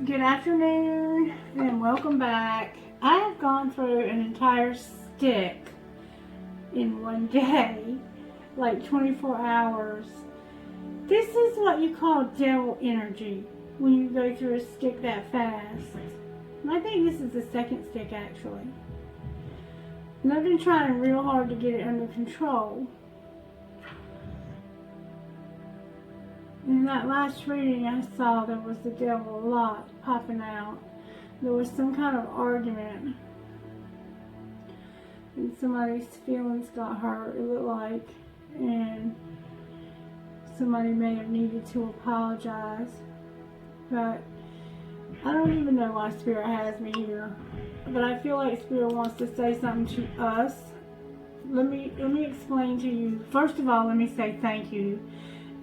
Good afternoon and welcome back. I have gone through an entire stick in one day, like 24 hours. This is what you call devil energy when you go through a stick that fast. And I think this is the second stick actually. And I've been trying real hard to get it under control. In that last reading I saw there was the devil a lot popping out. There was some kind of argument. And somebody's feelings got hurt, it looked like. And somebody may have needed to apologize. But I don't even know why Spirit has me here. But I feel like Spirit wants to say something to us. Let me explain to you. First of all, let me say thank you.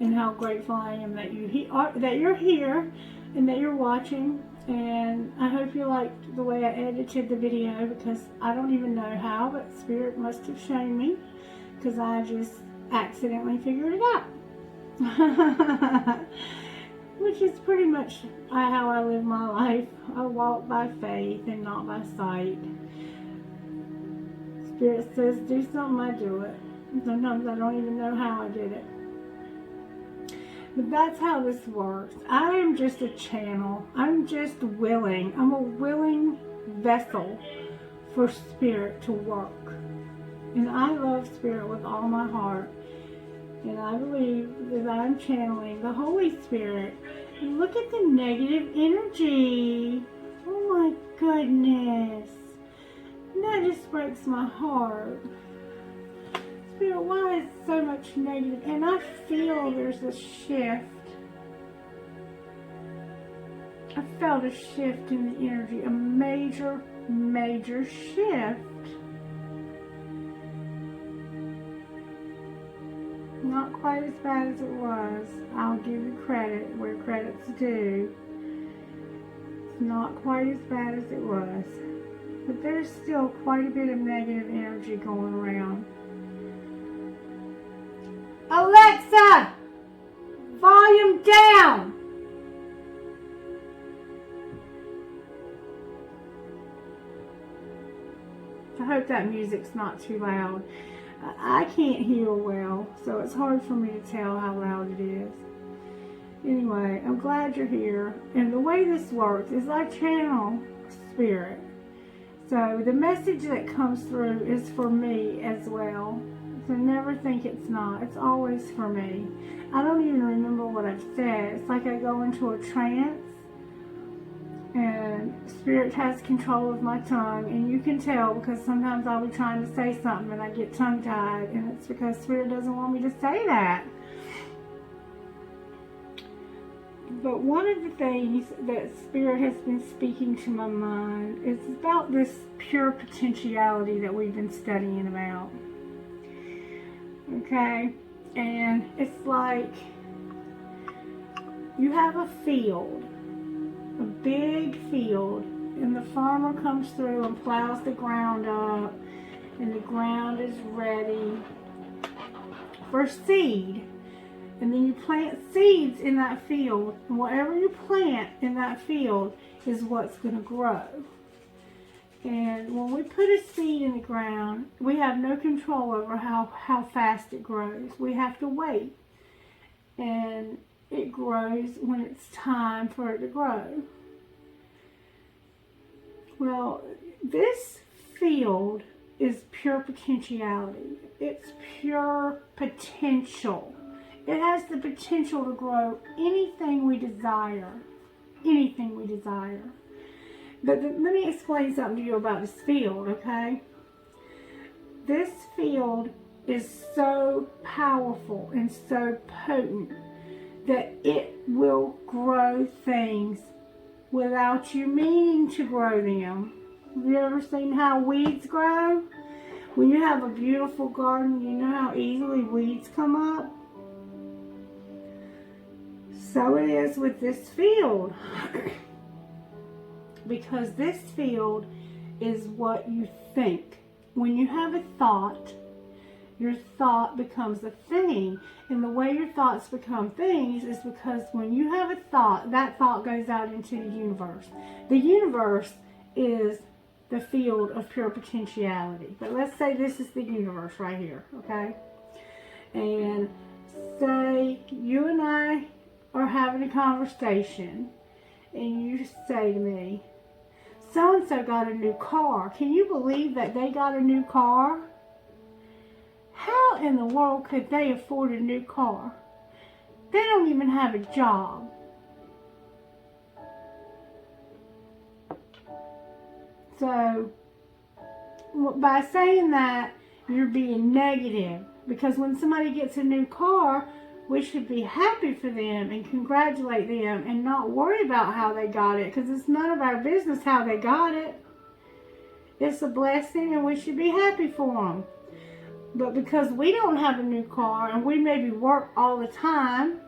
And how grateful I am that you're here and that you're watching. And I hope you liked the way I edited the video, because I don't even know how, but Spirit must have shown me, because I just accidentally figured it out. Which is pretty much how I live my life. I walk by faith and not by sight. Spirit says do something, I do it. Sometimes I don't even know how I did it. But that's how this works. I am just a channel. I'm just willing. I'm a willing vessel for Spirit to work. And I love Spirit with all my heart. And I believe that I'm channeling the Holy Spirit. And look at the negative energy. Oh my goodness. And that just breaks my heart. Spirit, why is so much negative? And I feel there's a shift. I felt a shift in the energy, a major, major shift. Not quite as bad as it was. I'll give you credit where credit's due. It's not quite as bad as it was. But there's still quite a bit of negative energy going around. Alexa, volume down. I hope that music's not too loud. I can't hear well, so it's hard for me to tell how loud it is. Anyway, I'm glad you're here. And the way this works is I channel Spirit. So the message that comes through is for me as well. So never think it's not. It's always for me. I don't even remember what I've said. It's like I go into a trance and Spirit has control of my tongue, and you can tell because sometimes I'll be trying to say something and I get tongue-tied, and it's because Spirit doesn't want me to say that. But one of the things that Spirit has been speaking to my mind is about this pure potentiality that we've been studying about. Okay, and it's like you have a field, a big field, and the farmer comes through and plows the ground up, and the ground is ready for seed. And then you plant seeds in that field, and whatever you plant in that field is what's going to grow. And when we put a seed in the ground, we have no control over how fast it grows. We have to wait. And it grows when it's time for it to grow. Well, this field is pure potentiality. It's pure potential. It has the potential to grow anything we desire. Anything we desire. But let me explain something to you about this field, okay? This field is so powerful and so potent that it will grow things without you meaning to grow them. Have you ever seen how weeds grow? When you have a beautiful garden, you know how easily weeds come up? So it is with this field. Because this field is what you think. When you have a thought, your thought becomes a thing. And the way your thoughts become things is because when you have a thought, that thought goes out into the universe. The universe is the field of pure potentiality. But let's say this is the universe right here, okay? And say you and I are having a conversation, and you say to me, so-and-so got a new car. Can you believe that they got a new car? How in the world could they afford a new car? They don't even have a job. So, by saying that, you're being negative. Because when somebody gets a new car, we should be happy for them and congratulate them and not worry about how they got it, because it's none of our business how they got it. It's a blessing and we should be happy for them. But because we don't have a new car and we maybe work all the time,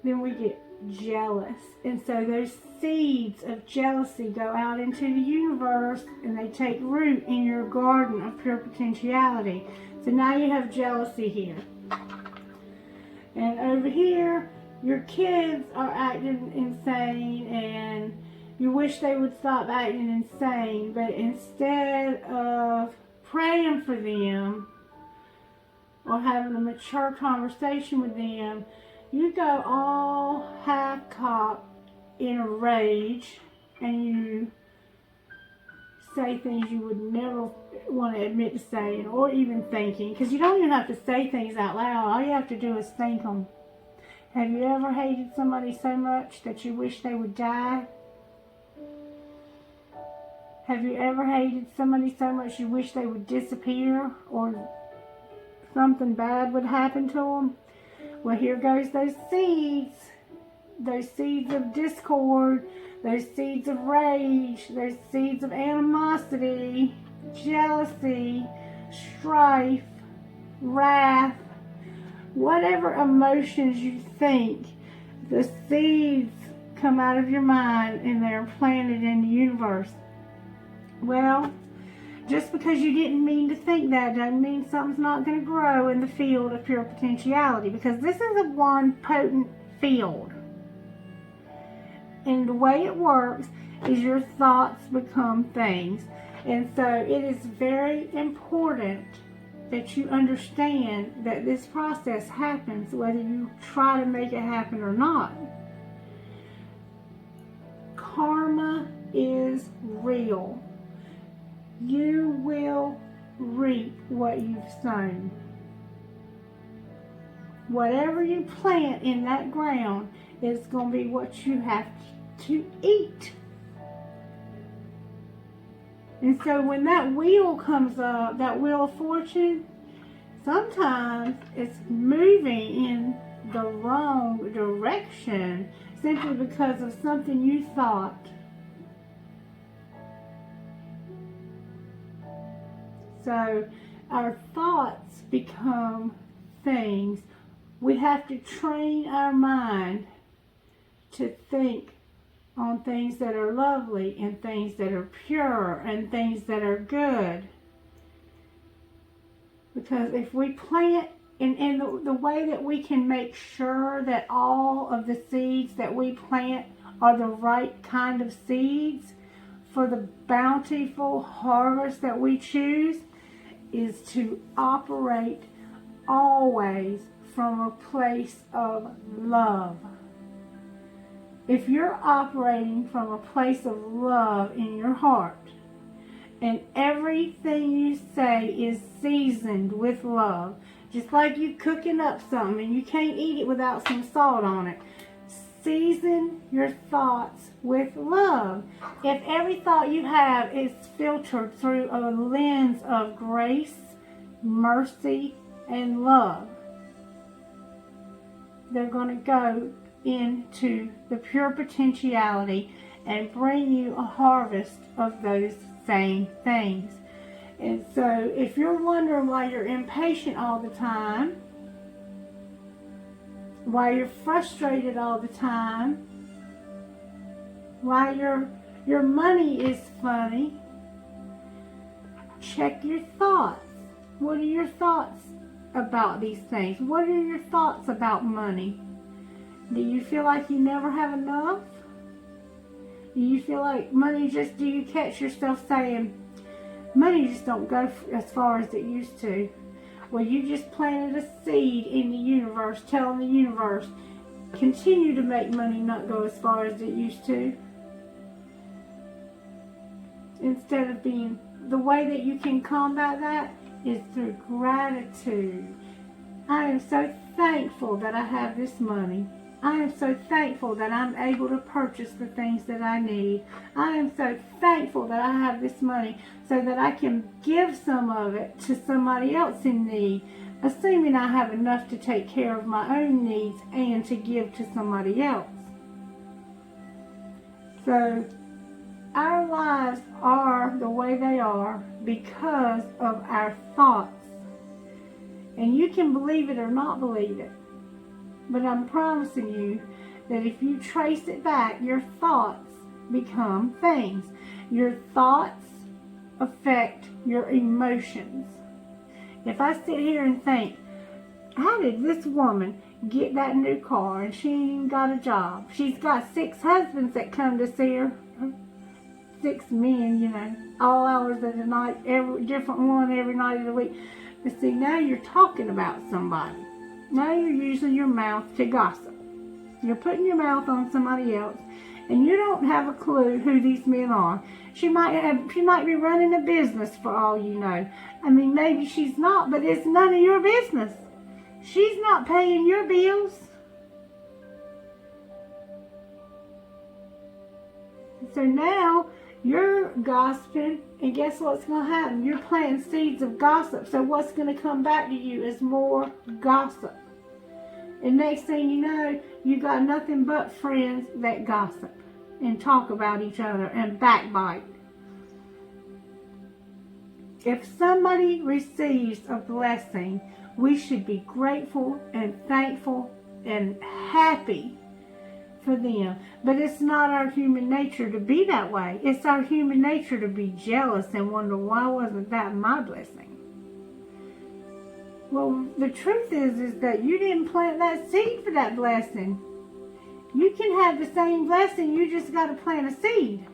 then we get jealous. And so those seeds of jealousy go out into the universe and they take root in your garden of pure potentiality. So now you have jealousy here. And over here, your kids are acting insane and you wish they would stop acting insane. But instead of praying for them or having a mature conversation with them, you go all half-cocked in a rage and you say things you would never want to admit to saying or even thinking, because you don't even have to say things out loud. All you have to do is think them. Have you ever hated somebody so much that you wish they would die? Have you ever hated somebody so much you wish they would disappear or something bad would happen to them? Well, here goes those seeds of discord, those seeds of rage, those seeds of animosity, jealousy, strife, wrath, whatever emotions you think, the seeds come out of your mind and they're planted in the universe. Well, just because you didn't mean to think that doesn't mean something's not going to grow in the field of pure potentiality, because this is a one potent field. And the way it works is your thoughts become things. And so it is very important that you understand that this process happens whether you try to make it happen or not. Karma is real. You will reap what you've sown. Whatever you plant in that ground is going to be what you have to eat. And so when that wheel comes up, that wheel of fortune, sometimes it's moving in the wrong direction simply because of something you thought. So our thoughts become things. We have to train our mind to think on things that are lovely and things that are pure and things that are good. Because if we plant, and the way that we can make sure that all of the seeds that we plant are the right kind of seeds for the bountiful harvest that we choose, is to operate always from a place of love. If you're operating from a place of love in your heart, and everything you say is seasoned with love, just like you cooking up something and you can't eat it without some salt on it, season your thoughts with love. If every thought you have is filtered through a lens of grace, mercy, and love, they're going to go into the pure potentiality and bring you a harvest of those same things. And so if you're wondering why you're impatient all the time, why you're frustrated all the time, why your money is funny, check your thoughts. What are your thoughts about these things? What are your thoughts about money? Do you feel like you never have enough? Do you feel like money just, do you catch yourself saying, money just don't go as far as it used to? Well, you just planted a seed in the universe, telling the universe, continue to make money not go as far as it used to. Instead of being, the way that you can combat that is through gratitude. I am so thankful that I have this money. I am so thankful that I'm able to purchase the things that I need. I am so thankful that I have this money so that I can give some of it to somebody else in need, assuming I have enough to take care of my own needs and to give to somebody else. So our lives are the way they are because of our thoughts. And you can believe it or not believe it. But I'm promising you that if you trace it back, your thoughts become things. Your thoughts affect your emotions. If I sit here and think, how did this woman get that new car and she ain't even got a job? She's got 6 husbands that come to see her. 6 men, you know, all hours of the night, every different one every night of the week. But see, now you're talking about somebody. Now you're using your mouth to gossip. You're putting your mouth on somebody else, and you don't have a clue who these men are. She might be running a business for all you know. I mean, maybe she's not, but it's none of your business. She's not paying your bills. So now you're gossiping, and guess what's going to happen? You're planting seeds of gossip. So what's going to come back to you is more gossip. And next thing you know, you got nothing but friends that gossip and talk about each other and backbite. If somebody receives a blessing, we should be grateful and thankful and happy for them. But it's not our human nature to be that way. It's our human nature to be jealous and wonder, why wasn't that my blessing? Well, the truth is that you didn't plant that seed for that blessing. You can have the same blessing, you just got to plant a seed.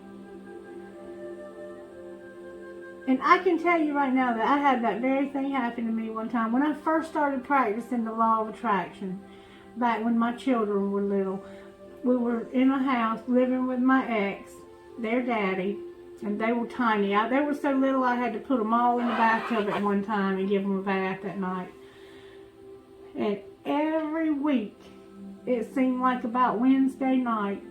And I can tell you right now that I had that very thing happen to me one time. When I first started practicing the law of attraction, back when my children were little, we were in a house living with my ex, their daddy, and they were tiny. They were so little I had to put them all in the bathtub at one time and give them a bath at night. And every week, it seemed like about Wednesday night,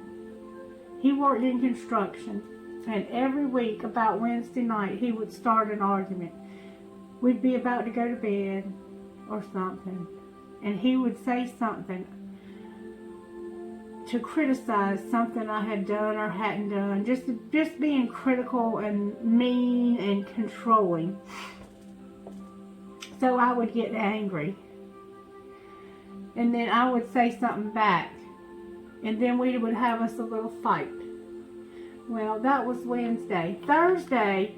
he worked in construction. And every week, about Wednesday night, he would start an argument. We'd be about to go to bed or something, and he would say something to criticize something I had done or hadn't done, just being critical and mean and controlling. So I would get angry, and then I would say something back, and then we would have us a little fight. Well, that was Wednesday. Thursday,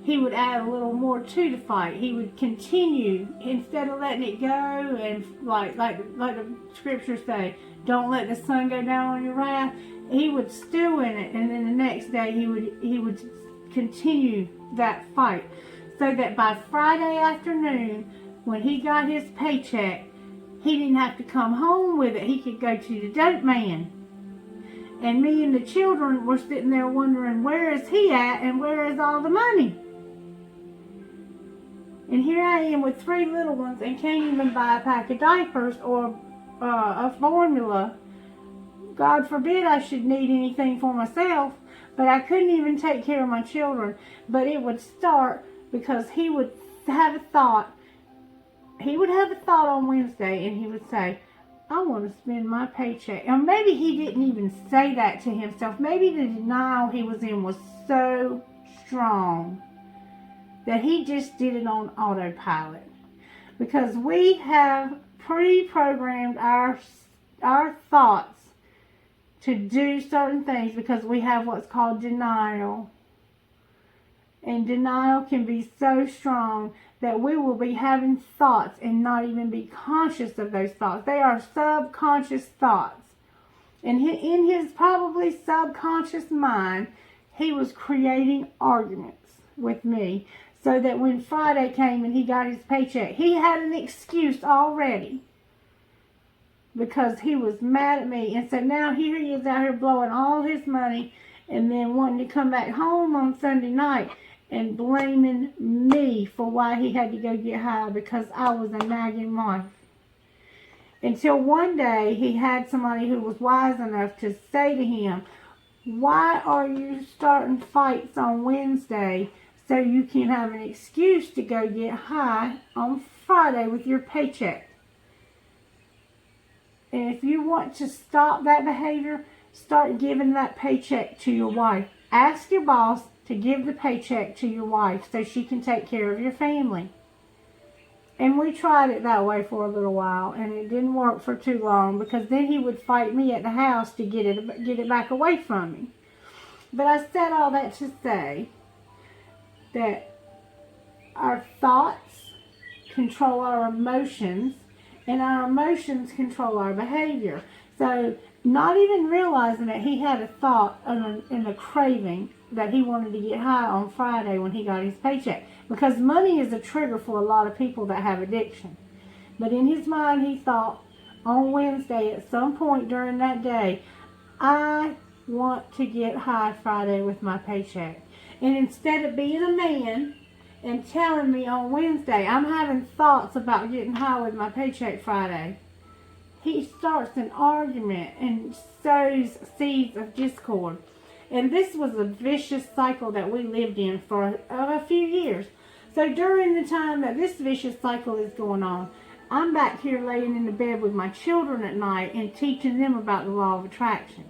he would add a little more to the fight. He would continue, instead of letting it go, and like the scriptures say, don't let the sun go down on your wrath. He would stew in it, and then the next day he would continue that fight, so that by Friday afternoon, when he got his paycheck, he didn't have to come home with it. He could go to the dope man. And me and the children were sitting there wondering, where is he at and where is all the money? And here I am with 3 little ones and can't even buy a pack of diapers or a formula. God forbid I should need anything for myself, but I couldn't even take care of my children. But it would start because he would have a thought. He would have a thought on Wednesday, and he would say, I want to spend my paycheck. Or maybe he didn't even say that to himself. Maybe the denial he was in was so strong that he just did it on autopilot. Because we have pre-programmed our thoughts to do certain things because we have what's called denial. And denial can be so strong that we will be having thoughts and not even be conscious of those thoughts. They are subconscious thoughts. And in his probably subconscious mind, he was creating arguments with me so that when Friday came and he got his paycheck, he had an excuse already because he was mad at me. And so now here he is out here blowing all his money and then wanting to come back home on Sunday night and blaming me for why he had to go get high because I was a nagging wife. Until one day he had somebody who was wise enough to say to him, why are you starting fights on Wednesday so you can have an excuse to go get high on Friday with your paycheck? And if you want to stop that behavior, start giving that paycheck to your wife. Ask your boss to give the paycheck to your wife so she can take care of your family. And we tried it that way for a little while, and it didn't work for too long because then he would fight me at the house to get it back away from me. But I said all that to say that our thoughts control our emotions, and our emotions control our behavior. So not even realizing that he had a thought and a craving that he wanted to get high on Friday when he got his paycheck. Because money is a trigger for a lot of people that have addiction. But in his mind he thought on Wednesday at some point during that day, I want to get high Friday with my paycheck. And instead of being a man and telling me on Wednesday I'm having thoughts about getting high with my paycheck Friday, he starts an argument and sows seeds of discord. And this was a vicious cycle that we lived in for a few years. So during the time that this vicious cycle is going on, I'm back here laying in the bed with my children at night and teaching them about the law of attraction.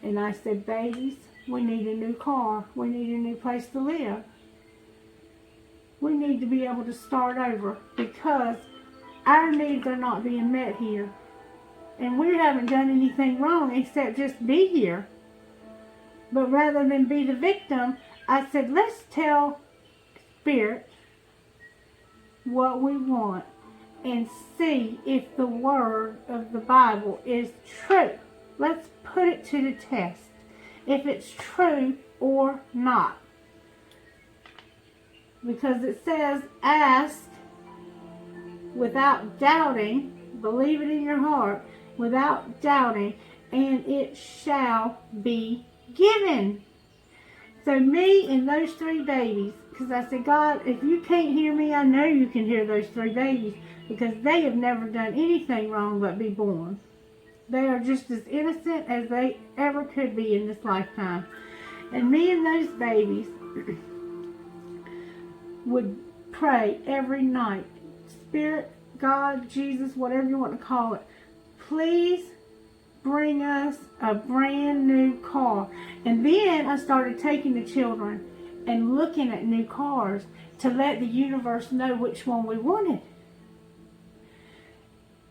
And I said, babies, we need a new car. We need a new place to live. We need to be able to start over because our needs are not being met here. And we haven't done anything wrong except just be here. But rather than be the victim, I said, let's tell Spirit what we want and see if the word of the Bible is true. Let's put it to the test, if it's true or not. Because it says, ask without doubting, believe it in your heart, without doubting, and it shall be given. So me and those three babies, because I said, God, if you can't hear me, I know you can hear those three babies, because they have never done anything wrong but be born. They are just as innocent as they ever could be in this lifetime. And me and those babies would pray every night, Spirit, God, Jesus, whatever you want to call it, please bring us a brand new car. And then I started taking the children and looking at new cars to let the universe know which one we wanted.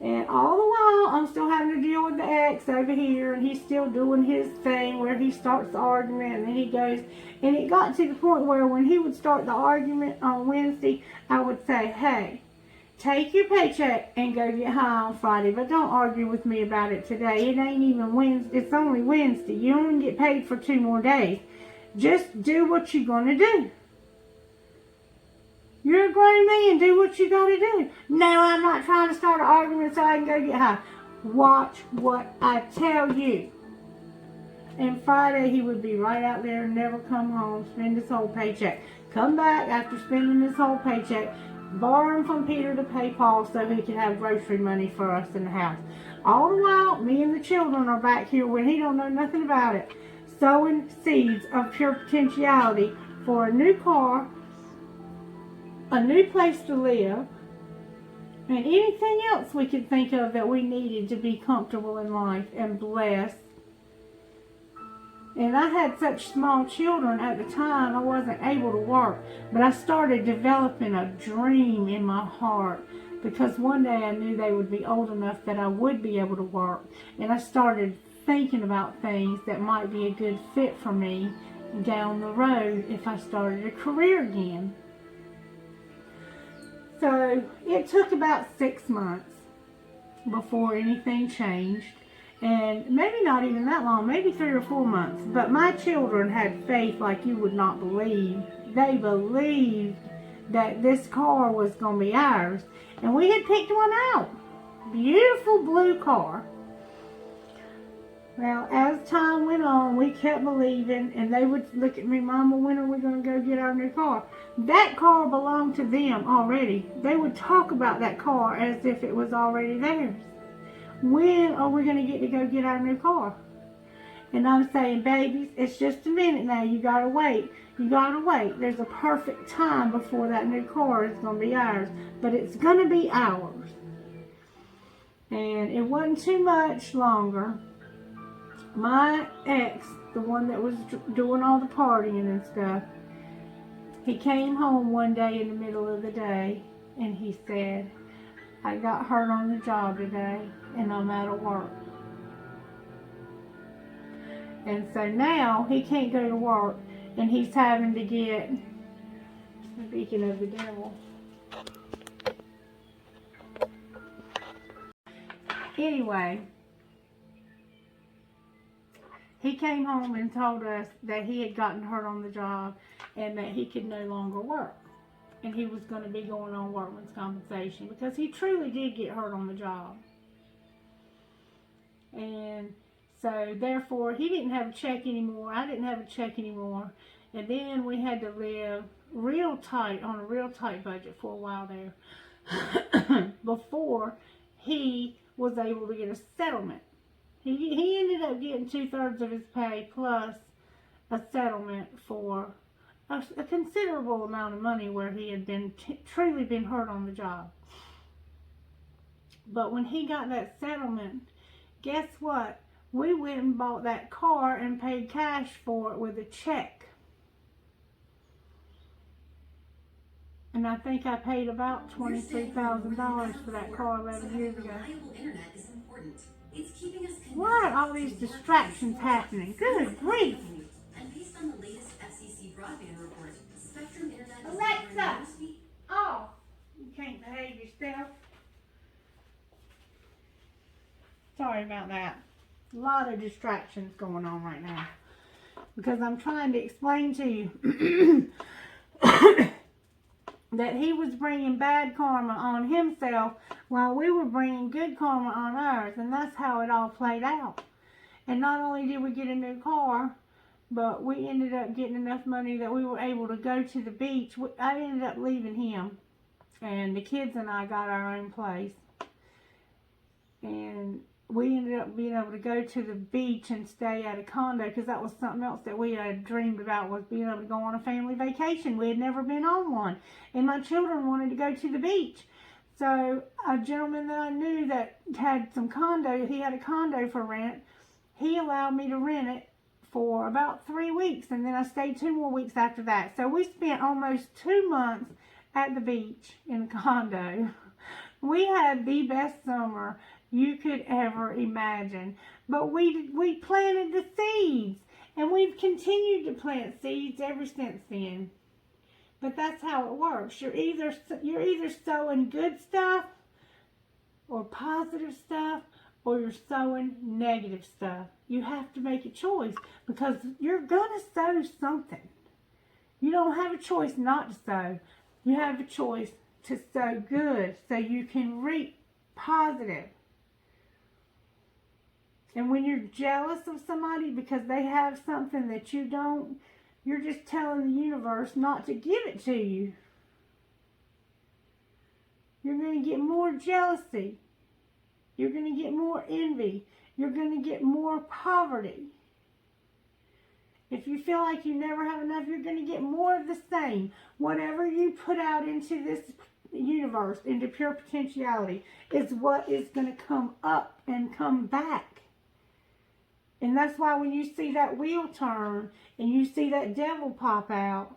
And all the while, I'm still having to deal with the ex over here, and he's still doing his thing where he starts the argument, and then he goes, and it got to the point where when he would start the argument on Wednesday, I would say, hey, take your paycheck and go get high on Friday, but don't argue with me about it today. It ain't even Wednesday. It's only Wednesday. You only get paid for 2 more days. Just do what you're going to do. You're a grown man. Do what you got to do. No, I'm not trying to start an argument so I can go get high. Watch what I tell you. And Friday he would be right out there and never come home, spend his whole paycheck. Come back after spending his whole paycheck, borrowing from Peter to pay Paul so he could have grocery money for us in the house. All the while, me and the children are back here when he don't know nothing about it, sowing seeds of pure potentiality for a new car, a new place to live, and anything else we could think of that we needed to be comfortable in life and blessed. And I had such small children at the time, I wasn't able to work. But I started developing a dream in my heart because one day I knew they would be old enough that I would be able to work. And I started thinking about things that might be a good fit for me down the road if I started a career again. So it took about 6 months before anything changed. And maybe not even that long, maybe 3 or 4 months. But my children had faith like you would not believe. They believed that this car was going to be ours. And we had picked one out. Beautiful blue car. Well, as time went on, we kept believing, and they would look at me, Mama, when are we going to go get our new car? That car belonged to them already. They would talk about that car as if it was already theirs. When are we going to go get our new car? And I'm saying, babies, it's just a minute now. You got to wait. You got to wait. There's a perfect time before that new car is going to be ours. But it's going to be ours. And it wasn't too much longer. My ex, the one that was doing all the partying and stuff, he came home one day in the middle of the day and he said, I got hurt on the job today and I'm out of work. And so now he can't go to work and he's having to get, speaking of the devil, anyway, he came home and told us that he had gotten hurt on the job and that he could no longer work. And he was going to be going on workman's compensation because he truly did get hurt on the job. And so, therefore, he didn't have a check anymore. I didn't have a check anymore. And then we had to live real tight, on a real tight budget for a while there before he was able to get a settlement. He ended up getting 2/3 of his pay plus a settlement for a considerable amount of money where he had been truly been hurt on the job. But when he got that settlement, guess what? We went and bought that car and paid cash for it with a check. And I think I paid about $23,000 for that car 11 years ago. Why are all these distractions happening? Good grief! And based on the latest FCC broadband report, Spectrum Internet is Alexa! Oh, you can't behave yourself. Sorry about that. A lot of distractions going on right now. Because I'm trying to explain to you that he was bringing bad karma on himself while we were bringing good karma on ours. And that's how it all played out. And not only did we get a new car, but we ended up getting enough money that we were able to go to the beach. I ended up leaving him. And the kids and I got our own place. And we ended up being able to go to the beach and stay at a condo, because that was something else that we had dreamed about, was being able to go on a family vacation. We had never been on one. And my children wanted to go to the beach. So a gentleman that I knew that had some condo, he had a condo for rent. He allowed me to rent it for about 3 weeks. And then I stayed 2 more weeks after that. So we spent almost 2 months at the beach in a condo. We had the best summer you could ever imagine. But we planted the seeds, and we've continued to plant seeds ever since then. But that's how it works. You're either sowing good stuff or positive stuff, or you're sowing negative stuff. You have to make a choice, because you're going to sow something. You don't have a choice not to sow. You have a choice to sow good so you can reap positive. And when you're jealous of somebody because they have something that you don't, you're just telling the universe not to give it to you. You're going to get more jealousy. You're going to get more envy. You're going to get more poverty. If you feel like you never have enough, you're going to get more of the same. Whatever you put out into this universe, into pure potentiality, is what is going to come up and come back. And that's why when you see that wheel turn and you see that devil pop out,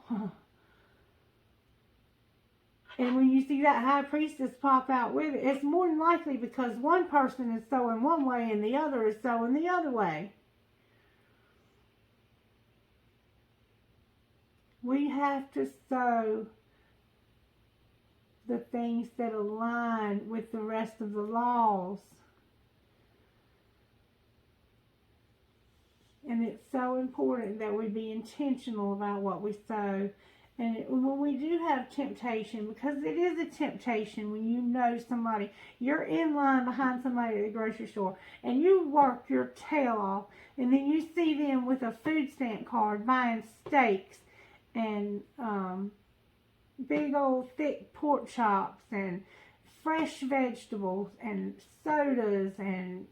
and when you see that high priestess pop out with it, it's more than likely because one person is sowing one way and the other is sowing the other way. We have to sow the things that align with the rest of the laws. And it's so important that we be intentional about what we sow. And when we do have temptation, because it is a temptation when you know somebody, you're in line behind somebody at the grocery store, and you work your tail off, and then you see them with a food stamp card buying steaks and big old thick pork chops and fresh vegetables and sodas, and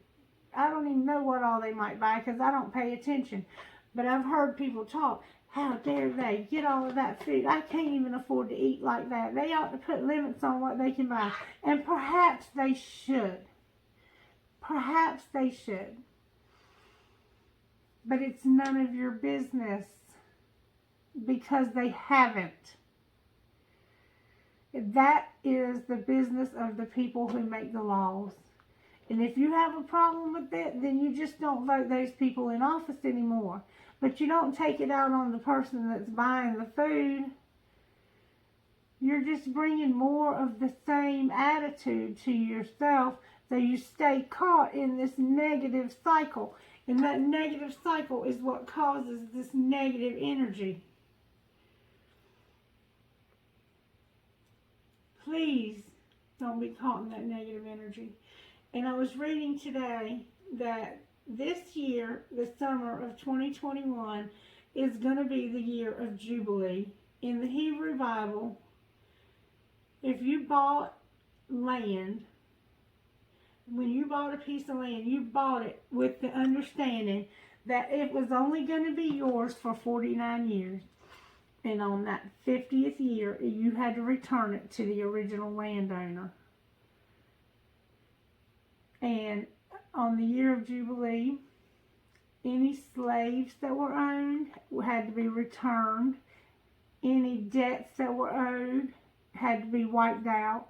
I don't even know what all they might buy because I don't pay attention. But I've heard people talk. How dare they get all of that food? I can't even afford to eat like that. They ought to put limits on what they can buy. And perhaps they should. Perhaps they should. But it's none of your business because they haven't. That is the business of the people who make the laws. And if you have a problem with that, then you just don't vote those people in office anymore. But you don't take it out on the person that's buying the food. You're just bringing more of the same attitude to yourself, so you stay caught in this negative cycle. And that negative cycle is what causes this negative energy. Please don't be caught in that negative energy. And I was reading today that this year, the summer of 2021, is going to be the year of Jubilee. In the Hebrew Bible, if you bought land, when you bought a piece of land, you bought it with the understanding that it was only going to be yours for 49 years. And on that 50th year, you had to return it to the original landowner. And on the year of Jubilee, any slaves that were owned had to be returned. Any debts that were owed had to be wiped out.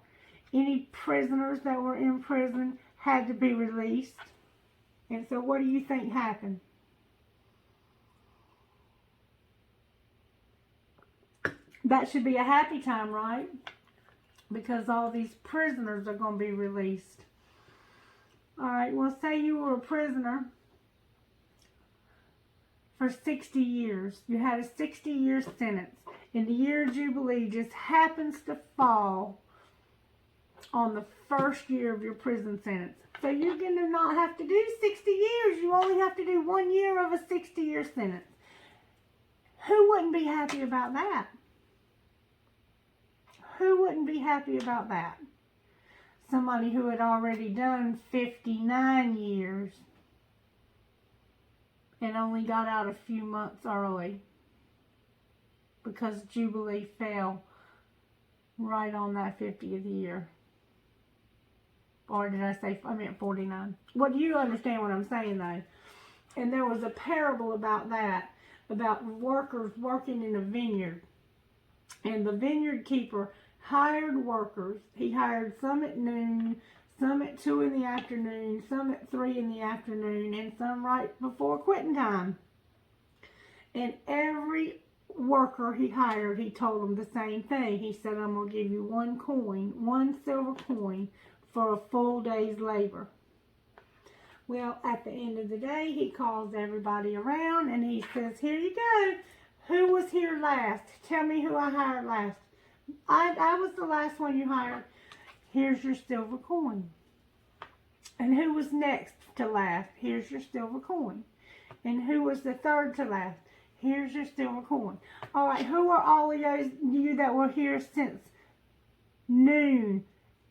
Any prisoners that were in prison had to be released. And so what do you think happened? That should be a happy time, right? Because all these prisoners are going to be released. All right, well, say you were a prisoner for 60 years. You had a 60-year sentence, and the year of Jubilee just happens to fall on the first year of your prison sentence. So you're going to not have to do 60 years. You only have to do 1 year of a 60-year sentence. Who wouldn't be happy about that? Who wouldn't be happy about that? Somebody who had already done 59 years and only got out a few months early because Jubilee fell right on that 50th year. Or did I say, I meant 49. Well, you understand what I'm saying though. And there was a parable about that, about workers working in a vineyard. And the vineyard keeper hired workers. He hired some at noon, some at 2 in the afternoon, some at 3 in the afternoon, and some right before quitting time. And every worker he hired, he told them the same thing. He said, I'm going to give you 1 coin, 1 silver coin for a full day's labor. Well, at the end of the day, he calls everybody around and he says, here you go. Who was here last? Tell me who I hired last. I was the last one you hired. Here's your silver coin. And who was next to last? Here's your silver coin. And who was the third to last? Here's your silver coin. All right, who are all of you that were here since noon?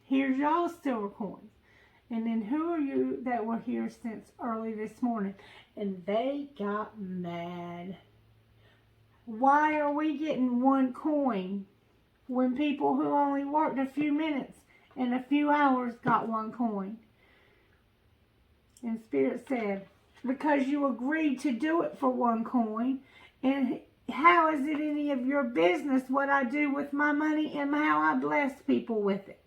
Here's y'all's silver coins. And then who are you that were here since early this morning? And they got mad. Why are we getting 1 coin when people who only worked a few minutes and a few hours got 1 coin? And Spirit said, because you agreed to do it for 1 coin, and how is it any of your business what I do with my money and how I bless people with it?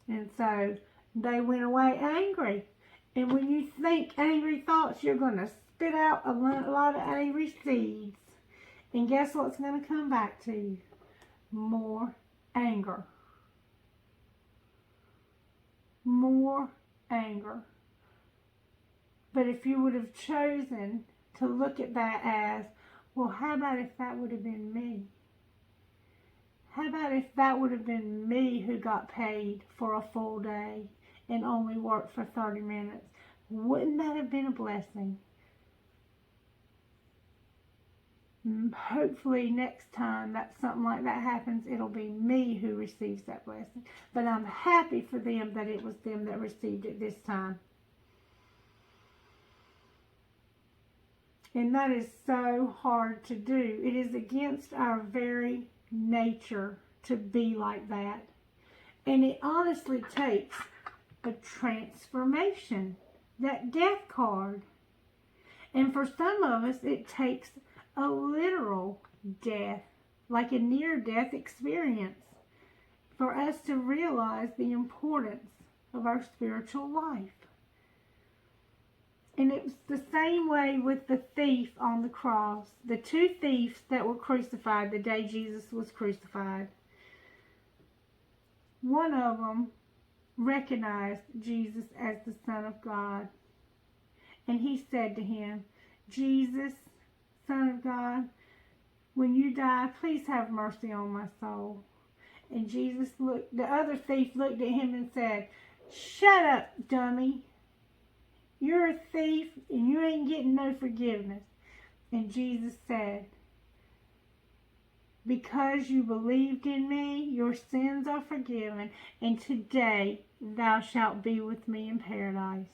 And so they went away angry. And when you think angry thoughts, you're going to spit out a lot of angry seeds. And guess what's going to come back to you? More anger. More anger. But if you would have chosen to look at that as, well, how about if that would have been me? How about if that would have been me who got paid for a full day and only worked for 30 minutes? Wouldn't that have been a blessing? Hopefully next time that something like that happens, it'll be me who receives that blessing. But I'm happy for them that it was them that received it this time. And that is so hard to do. It is against our very nature to be like that. And it honestly takes a transformation. That death card. And for some of us, it takes a literal death, like a near-death experience, for us to realize the importance of our spiritual life. And it was the same way with the thief on the cross. The two thieves that were crucified the day Jesus was crucified. One of them recognized Jesus as the Son of God. And he said to him, Jesus, Son of God, when you die, please have mercy on my soul. And the other thief looked at him and said, shut up, dummy. You're a thief and you ain't getting no forgiveness. And Jesus said, because you believed in me, your sins are forgiven, and today thou shalt be with me in paradise.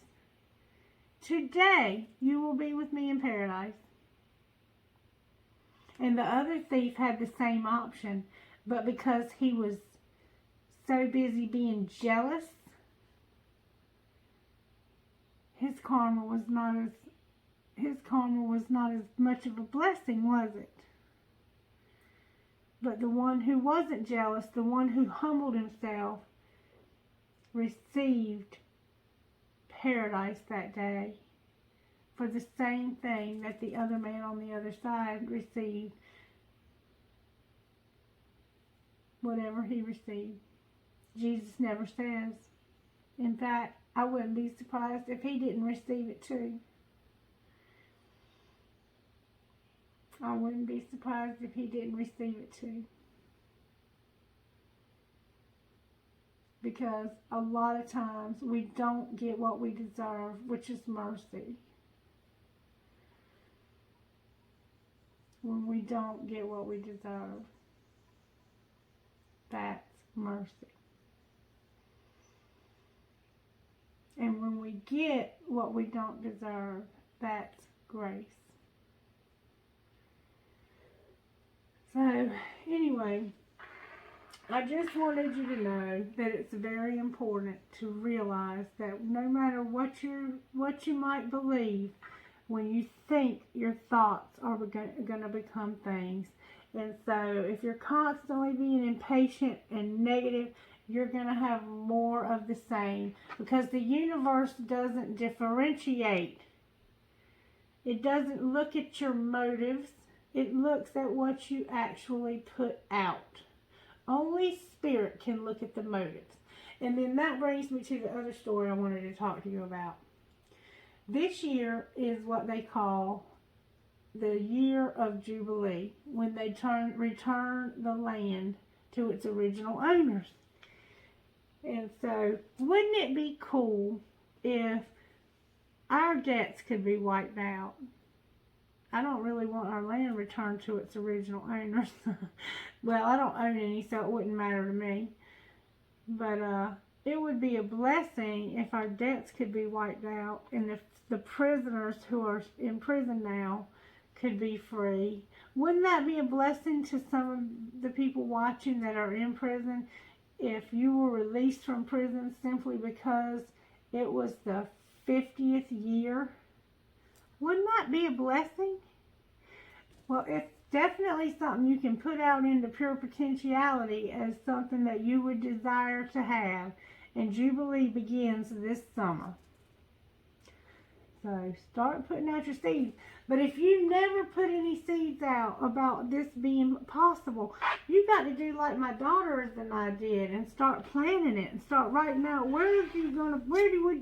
Today you will be with me in paradise. And the other thief had the same option, but because he was so busy being jealous, his karma was not as much of a blessing, was it? But the one who wasn't jealous, the one who humbled himself, received paradise that day for the same thing that the other man on the other side received, whatever he received. Jesus never says. In fact, I wouldn't be surprised if he didn't receive it too. I wouldn't be surprised if he didn't receive it too. Because a lot of times we don't get what we deserve, which is mercy. When we don't get what we deserve, that's mercy. And when we get what we don't deserve, that's grace. So, anyway, I just wanted you to know that it's very important to realize that no matter what you might believe, when you think, your thoughts are going to become things. And so, if you're constantly being impatient and negative, you're going to have more of the same, because the universe doesn't differentiate. It doesn't look at your motives. It looks at what you actually put out. Only spirit can look at the motives. And then that brings me to the other story I wanted to talk to you about. This year is what they call the year of Jubilee, when they return the land to its original owners. And so, wouldn't it be cool if our debts could be wiped out? I don't really want our land returned to its original owners. Well, I don't own any, so it wouldn't matter to me. But it would be a blessing if our debts could be wiped out, and if the prisoners who are in prison now could be free. Wouldn't that be a blessing to some of the people watching that are in prison? If you were released from prison simply because it was the 50th year, wouldn't that be a blessing? Well, it's definitely something you can put out into pure potentiality as something that you would desire to have. And Jubilee begins this summer. So start putting out your seeds. But if you never put any seeds out about this being possible, you got to do like my daughters and I did and start planning it and start writing out where would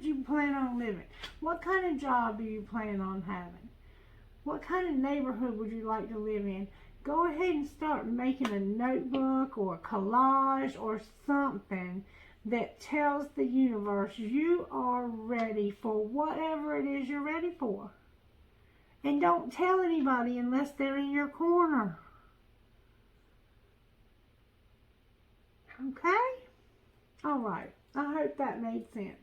you plan on living? What kind of job do you plan on having? What kind of neighborhood would you like to live in? Go ahead and start making a notebook or a collage or something that tells the universe you are ready for whatever it is you're ready for. And don't tell anybody unless they're in your corner. Okay? All right. I hope that made sense.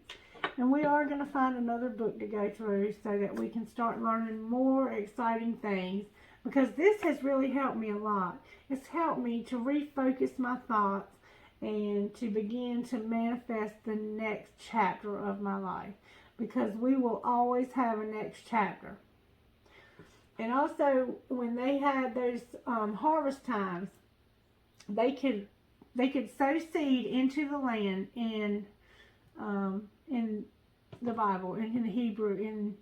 And we are going to find another book to go through so that we can start learning more exciting things, because this has really helped me a lot. It's helped me to refocus my thoughts and to begin to manifest the next chapter of my life, because we will always have a next chapter. And also, when they had those harvest times, they could sow seed into the land in the Bible, in the Hebrew, in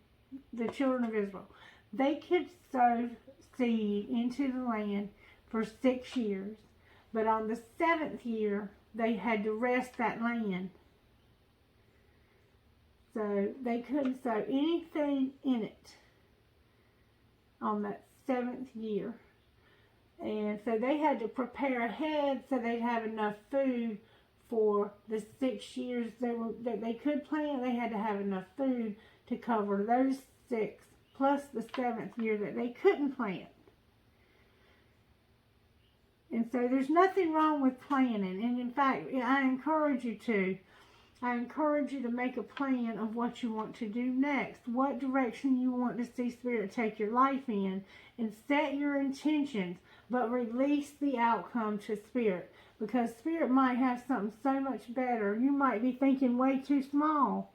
the children of Israel. They could sow seed into the land for 6 years, but on the 7th year, they had to rest that land. So they couldn't sow anything in it on that 7th year. And so they had to prepare ahead so they'd have enough food for the 6 years that they could plant. They had to have enough food to cover those 6 plus the 7th year that they couldn't plant. And so there's nothing wrong with planning. And in fact, I encourage you to. I encourage you to make a plan of what you want to do next, what direction you want to see Spirit take your life in, and set your intentions, but release the outcome to Spirit, because Spirit might have something so much better. You might be thinking way too small.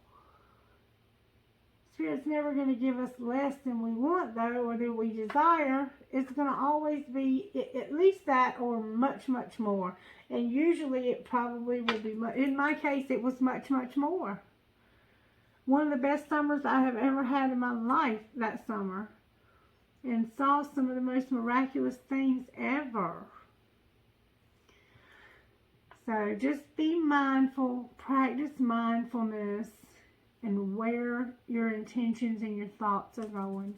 Spirit's never going to give us less than we want, though, or that we desire. It's going to always be at least that or much, much more. And usually it probably will be, in my case, it was much, much more. One of the best summers I have ever had in my life that summer. And saw some of the most miraculous things ever. So just be mindful, practice mindfulness, and where your intentions and your thoughts are going.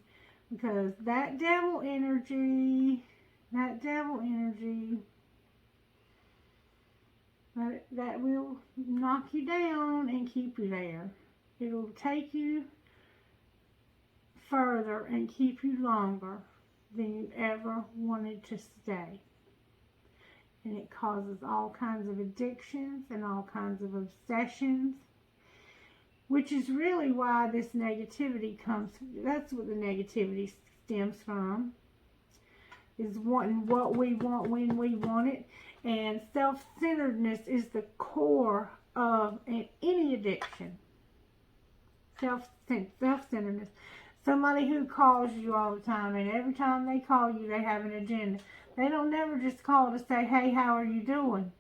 Because that devil energy, that will knock you down and keep you there. It'll take you further and keep you longer than you ever wanted to stay. And it causes all kinds of addictions and all kinds of obsessions, which is really why this negativity comes. That's what the negativity stems from, is wanting what we want when we want it. And self-centeredness is the core of any addiction. Self-centeredness. Somebody who calls you all the time, and every time they call you, they have an agenda. They don't never just call to say, hey, how are you doing?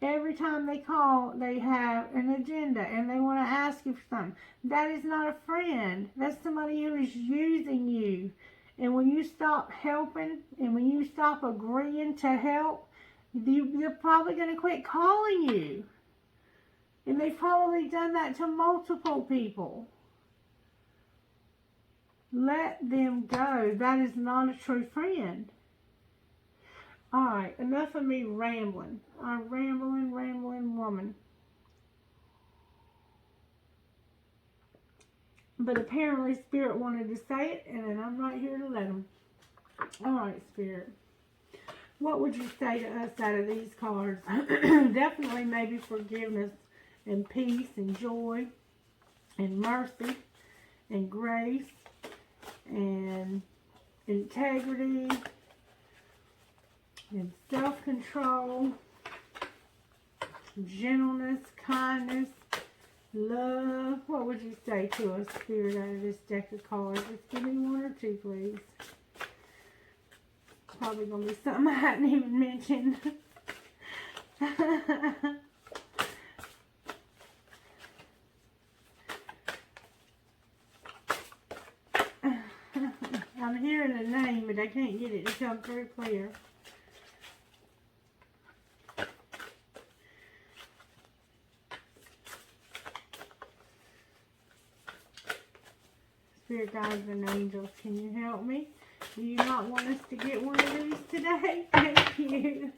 Every time they call, they have an agenda, and they want to ask you for something. That is not a friend. That's somebody who is using you. And when you stop helping, and when you stop agreeing to help, they're probably going to quit calling you. And they've probably done that to multiple people. Let them go. That is not a true friend. Alright, enough of me rambling. I'm rambling woman. But apparently Spirit wanted to say it, and then I'm right here to let him. Alright, Spirit. What would you say to us out of these cards? Definitely maybe forgiveness and peace and joy and mercy and grace and integrity and self-control, gentleness, kindness, love. What would you say to us, Spirit, out of this deck of cards? Just give me one or two, please. Probably going to be something I hadn't even mentioned. I'm hearing a name, but I can't get it to come through clear. Spirit guides and angels, can you help me? Do you not want us to get one of these today? Thank you.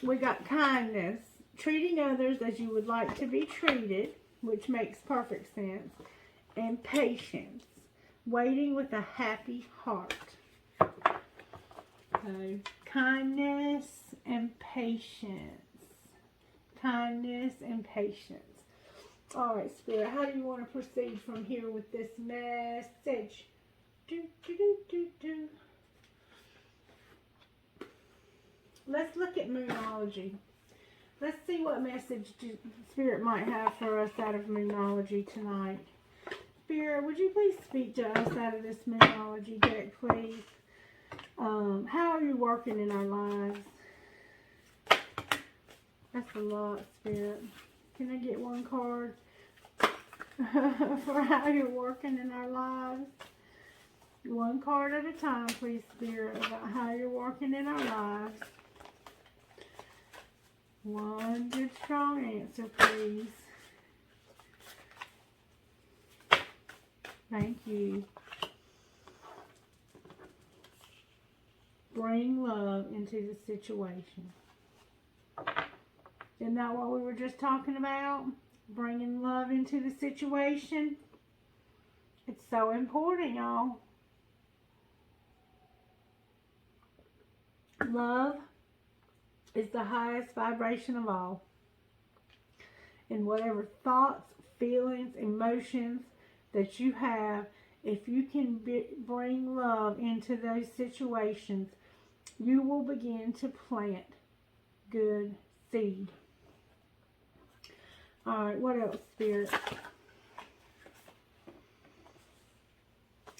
We got kindness, treating others as you would like to be treated, which makes perfect sense, and patience, waiting with a happy heart. So, kindness and patience. Kindness and patience. All right, Spirit, how do you want to proceed from here with this message? Let's look at Moonology. Let's see what message Spirit might have for us out of Moonology tonight. Spirit, would you please speak to us out of this Moonology deck, please? How are you working in our lives? That's a lot, Spirit. Can I get one card for how you're working in our lives? One card at a time, please, Spirit, about how you're working in our lives. One good, strong answer, please. Thank you. Bring love into the situation. Isn't that what we were just talking about? Bringing love into the situation. It's so important, y'all. Love is the highest vibration of all. And whatever thoughts, feelings, emotions that you have, if you can bring love into those situations, you will begin to plant good seed. Alright, what else, Spirit?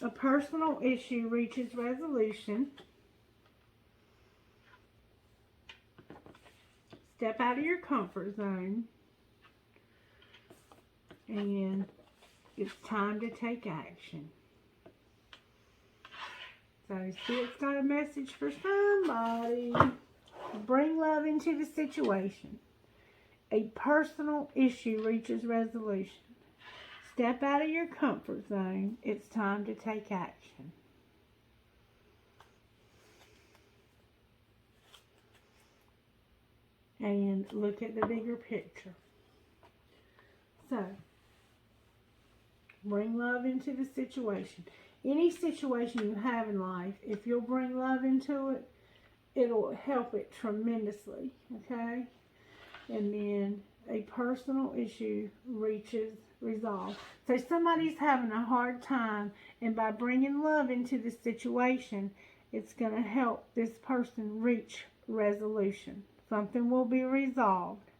A personal issue reaches resolution. Step out of your comfort zone. And it's time to take action. So, Spirit's got a message for somebody. Bring love into the situation. A personal issue reaches resolution. Step out of your comfort zone. It's time to take action. And look at the bigger picture. So, bring love into the situation. Any situation you have in life, if you'll bring love into it, it'll help it tremendously, okay? And then a personal issue reaches resolve. So somebody's having a hard time, and by bringing love into the situation, it's going to help this person reach resolution. Something will be resolved.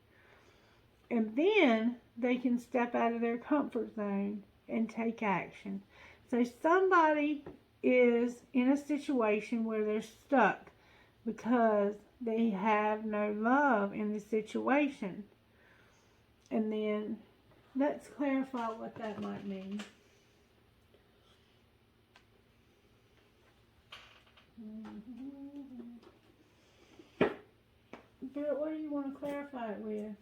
And then they can step out of their comfort zone and take action. So somebody is in a situation where they're stuck because they have no love in the situation. And then let's clarify what that might mean. But what do you want to clarify it with?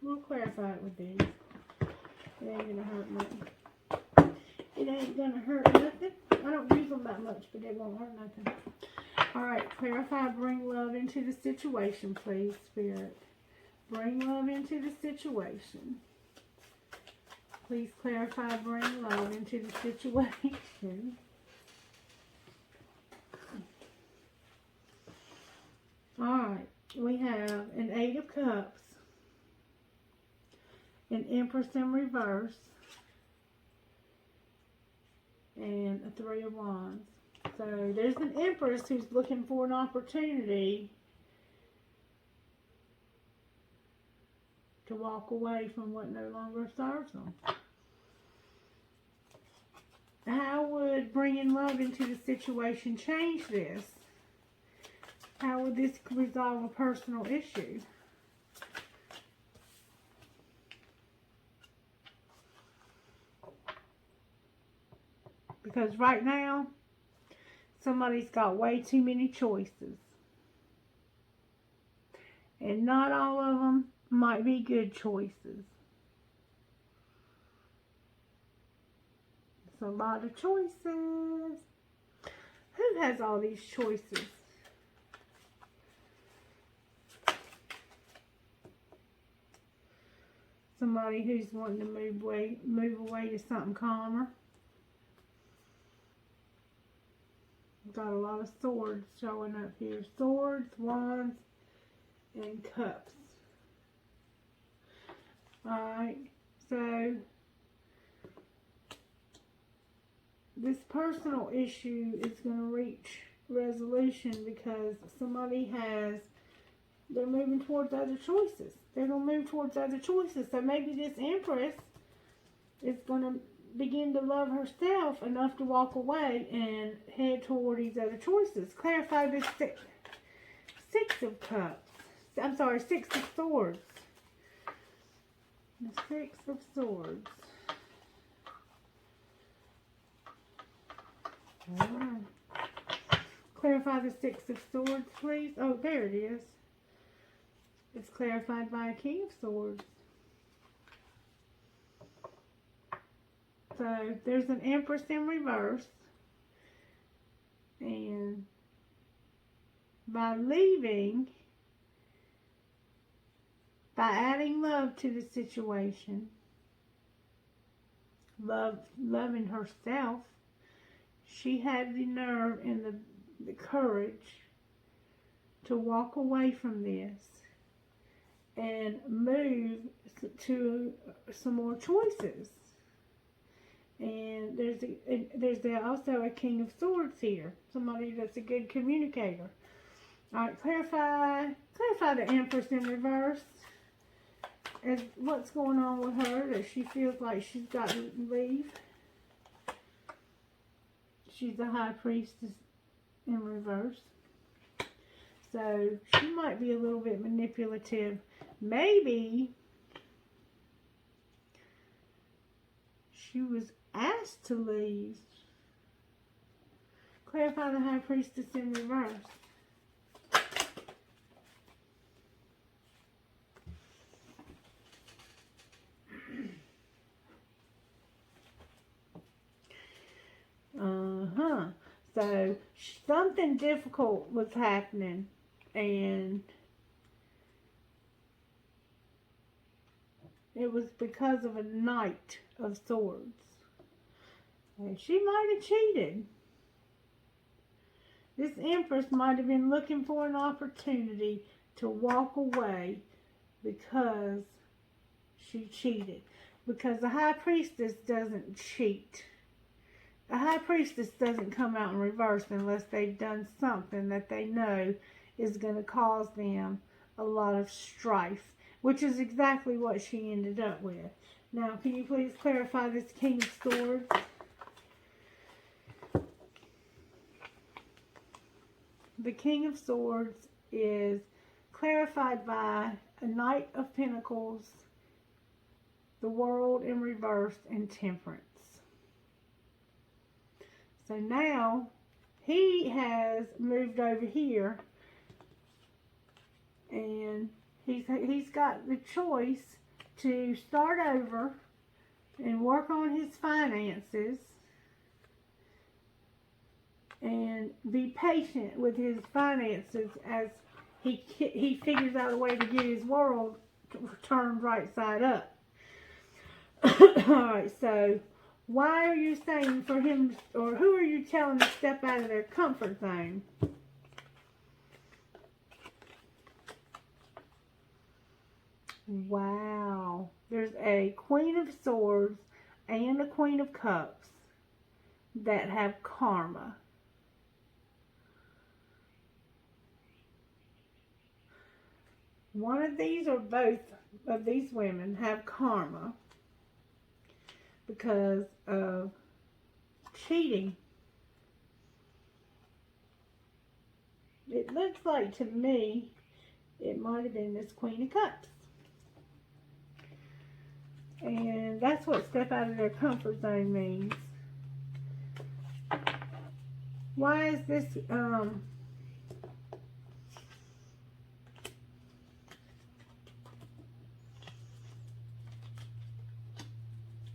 We'll clarify it with these. It ain't gonna hurt nothing. It ain't gonna hurt nothing. I don't use them that much, but it won't hurt nothing. Alright, clarify, bring love into the situation, please, Spirit. Bring love into the situation. Please clarify, bring love into the situation. Alright, we have an 8 of Cups, an Empress in reverse, and a 3 of Wands. So there's an Empress who's looking for an opportunity to walk away from what no longer serves them. How would bringing love into the situation change this? How would this resolve a personal issue? Because right now, somebody's got way too many choices. And not all of them might be good choices. It's a lot of choices. Who has all these choices? Somebody who's wanting to move away to something calmer. Got a lot of swords showing up here. Swords, wands, and cups. Alright, so this personal issue is going to reach resolution because they're moving towards other choices. They're going to move towards other choices. So maybe this Empress is going to begin to love herself enough to walk away and head toward these other choices. Clarify this Six of Cups. I'm sorry, Six of Swords. The Six of Swords. Alright. Clarify the Six of Swords, please. Oh, there it is. It's clarified by a King of Swords. So, there's an Empress in reverse. And by leaving, by adding love to the situation, loving herself, she had the nerve and the courage to walk away from this and move to some more choices. And there's also a King of Swords here. Somebody that's a good communicator. Alright, clarify the Empress in reverse. As what's going on with her that she feels like she's got to leave. She's a High Priestess in reverse. So she might be a little bit manipulative. Maybe she was asked to leave. Clarify the High Priestess in reverse. So something difficult was happening, and it was because of a Knight of Swords. And she might have cheated. This Empress might have been looking for an opportunity to walk away because she cheated. Because the High Priestess doesn't cheat. The High Priestess doesn't come out in reverse unless they've done something that they know is going to cause them a lot of strife, which is exactly what she ended up with. Now, can you please clarify this King of Swords? The King of Swords is clarified by a Knight of Pentacles, the World in reverse, and Temperance. So now he has moved over here, and he's got the choice to start over and work on his finances and be patient with his finances as he figures out a way to get his world turned right side up. Alright, so why are you saying for him, or who are you telling to step out of their comfort zone? Wow. There's a Queen of Swords and a Queen of Cups that have karma. One of these or both of these women have karma because of cheating. It looks like to me it might have been this Queen of Cups. And that's what step out of their comfort zone means. Why is this,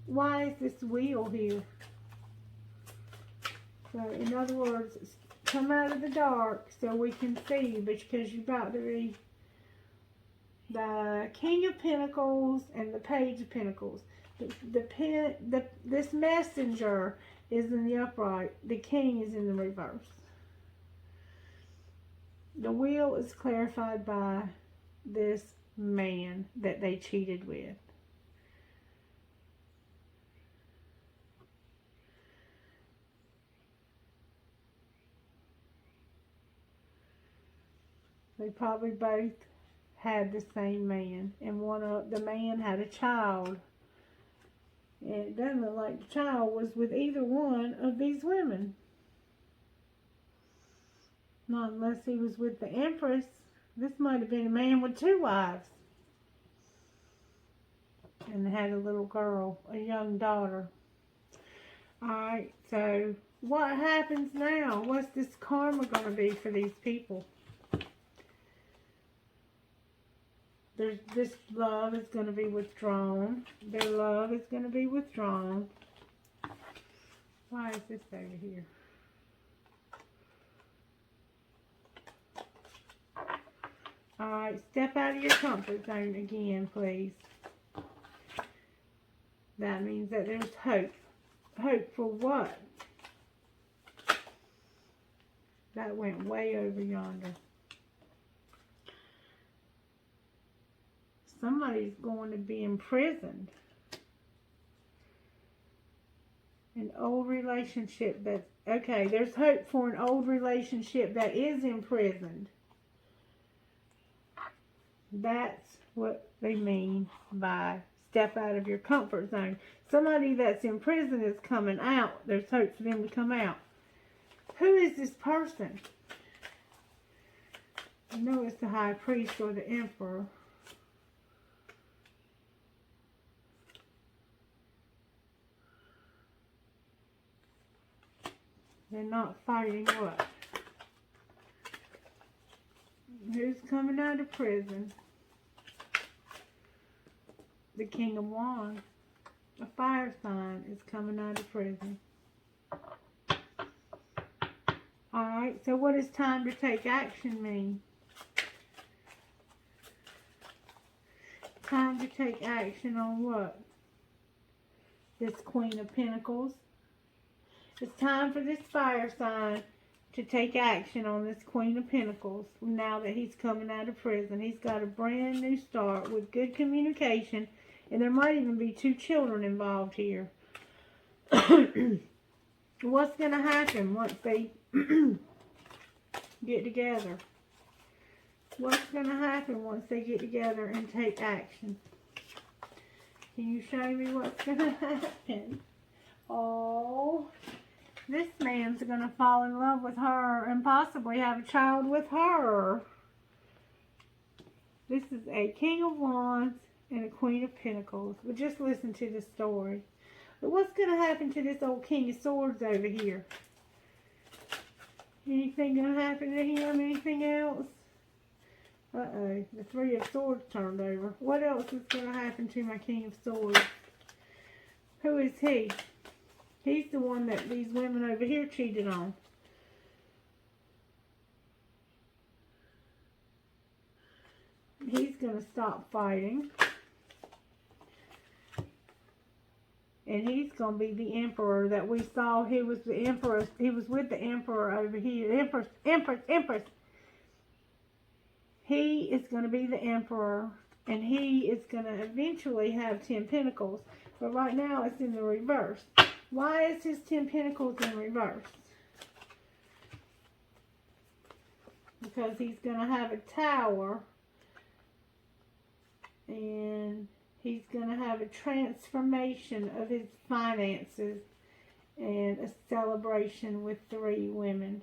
why is this wheel here? So, in other words, come out of the dark so we can see, because you're about to be the King of Pentacles and the Page of Pentacles. This messenger is in the upright. The King is in the reverse. The wheel is clarified by this man that they cheated with. They probably both had the same man, and the man had a child. And it doesn't look like the child was with either one of these women. Not unless he was with the Empress. This might have been a man with 2 wives. And had a little girl, a young daughter. Alright, so what happens now? What's this karma going to be for these people? This love is going to be withdrawn. Their love is going to be withdrawn. Why is this over here? Alright, step out of your comfort zone again, please. That means that there's hope. Hope for what? That went way over yonder. Somebody's going to be imprisoned. An old relationship that's... Okay, there's hope for an old relationship that is imprisoned. That's what they mean by step out of your comfort zone. Somebody that's in prison is coming out. There's hope for them to come out. Who is this person? I know it's the high priest or the emperor. They're not fighting what? Who's coming out of prison? The King of Wands. A fire sign is coming out of prison. Alright, so what does time to take action mean? Time to take action on what? This Queen of Pentacles. It's time for this fire sign to take action on this Queen of Pentacles now that he's coming out of prison. He's got a brand new start with good communication, and there might even be 2 children involved here. What's going to happen once they get together? What's going to happen once they get together and take action? Can you show me what's going to happen? Oh... This man's going to fall in love with her and possibly have a child with her. This is a King of Wands and a Queen of Pentacles. But just listen to the story. But what's going to happen to this old King of Swords over here? Anything going to happen to him? Anything else? Uh-oh. The 3 of Swords turned over. What else is going to happen to my King of Swords? Who is he? He's the one that these women over here cheated on. He's going to stop fighting. And he's going to be the emperor that we saw. He was the emperor. He was with the emperor over here. Empress. He is going to be the emperor. And he is going to eventually have 10 pentacles. But right now it's in the reverse. Why is his 10 pentacles in reverse? Because he's going to have a tower. And he's going to have a transformation of his finances. And a celebration with 3 women.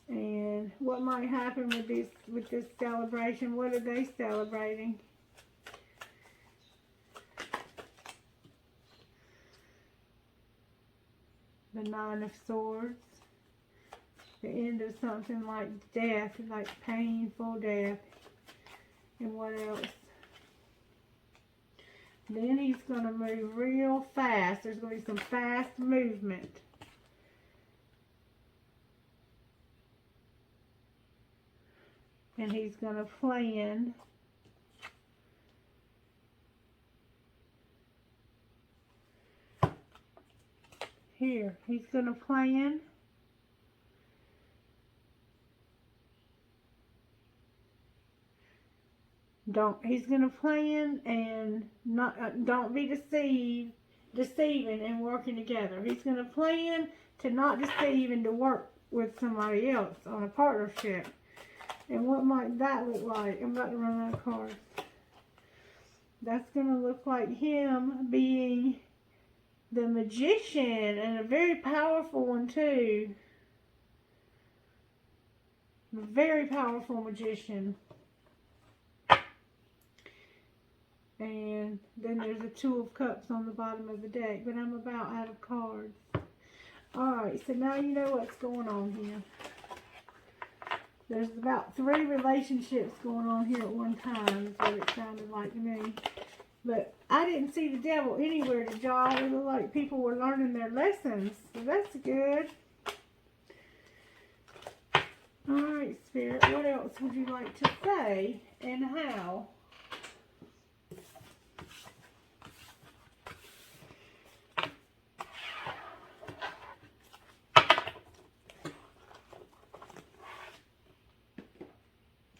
And what might happen with this celebration? What are they celebrating? the Nine of Swords. The end of something like death, like painful death. And what else? Then he's going to move real fast. There's going to be some fast movement. And he's going to plan here. He's going to plan he's going to plan and don't be deceiving and working together. He's going to plan to not deceive and to work with somebody else on a partnership. And what might that look like? I'm about to run out of cards. That's going to look like him being the magician, and a very powerful one too. A very powerful magician. And then there's a Two of Cups on the bottom of the deck, but I'm about out of cards. Alright, so now you know what's going on here. There's about 3 relationships going on here at one time, is what it sounded like to me. But I didn't see the devil anywhere to y'all. It looked like people were learning their lessons, so that's good. Alright, Spirit, what else would you like to say and how?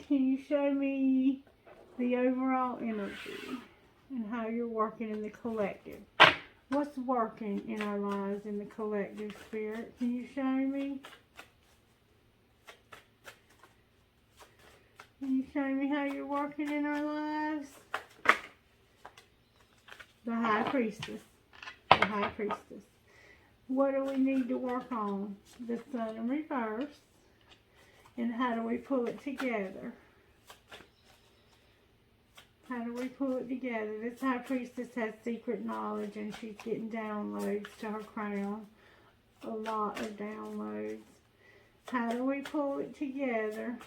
Can you show me the overall energy and how you're working in the collective? What's working in our lives in the collective, Spirit? Can you show me? Can you show me how you're working in our lives? The High Priestess. The High Priestess. What do we need to work on? The Sun in reverse. And how do we pull it together? How do we pull it together? This High Priestess has secret knowledge, and she's getting downloads to her crown. A lot of downloads. How do we pull it together?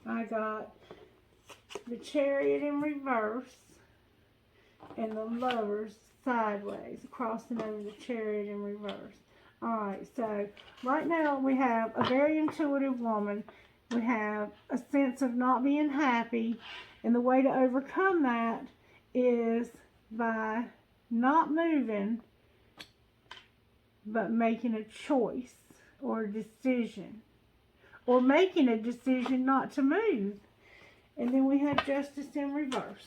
I got the Chariot in reverse and the Lovers sideways, crossing over the Chariot in reverse. Alright, so right now we have a very intuitive woman. We have a sense of not being happy, and the way to overcome that is by not moving, but making a choice or a decision, or making a decision not to move. And then we have Justice in reverse.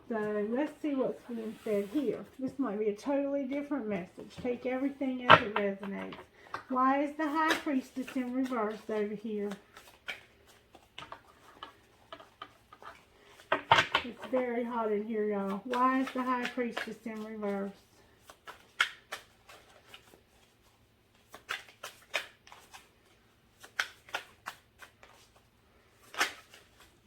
So let's see what's being said here. This might be a totally different message. Take everything as it resonates. Why is the High Priestess in reverse over here? It's very hot in here, y'all. Why is the High Priestess in reverse?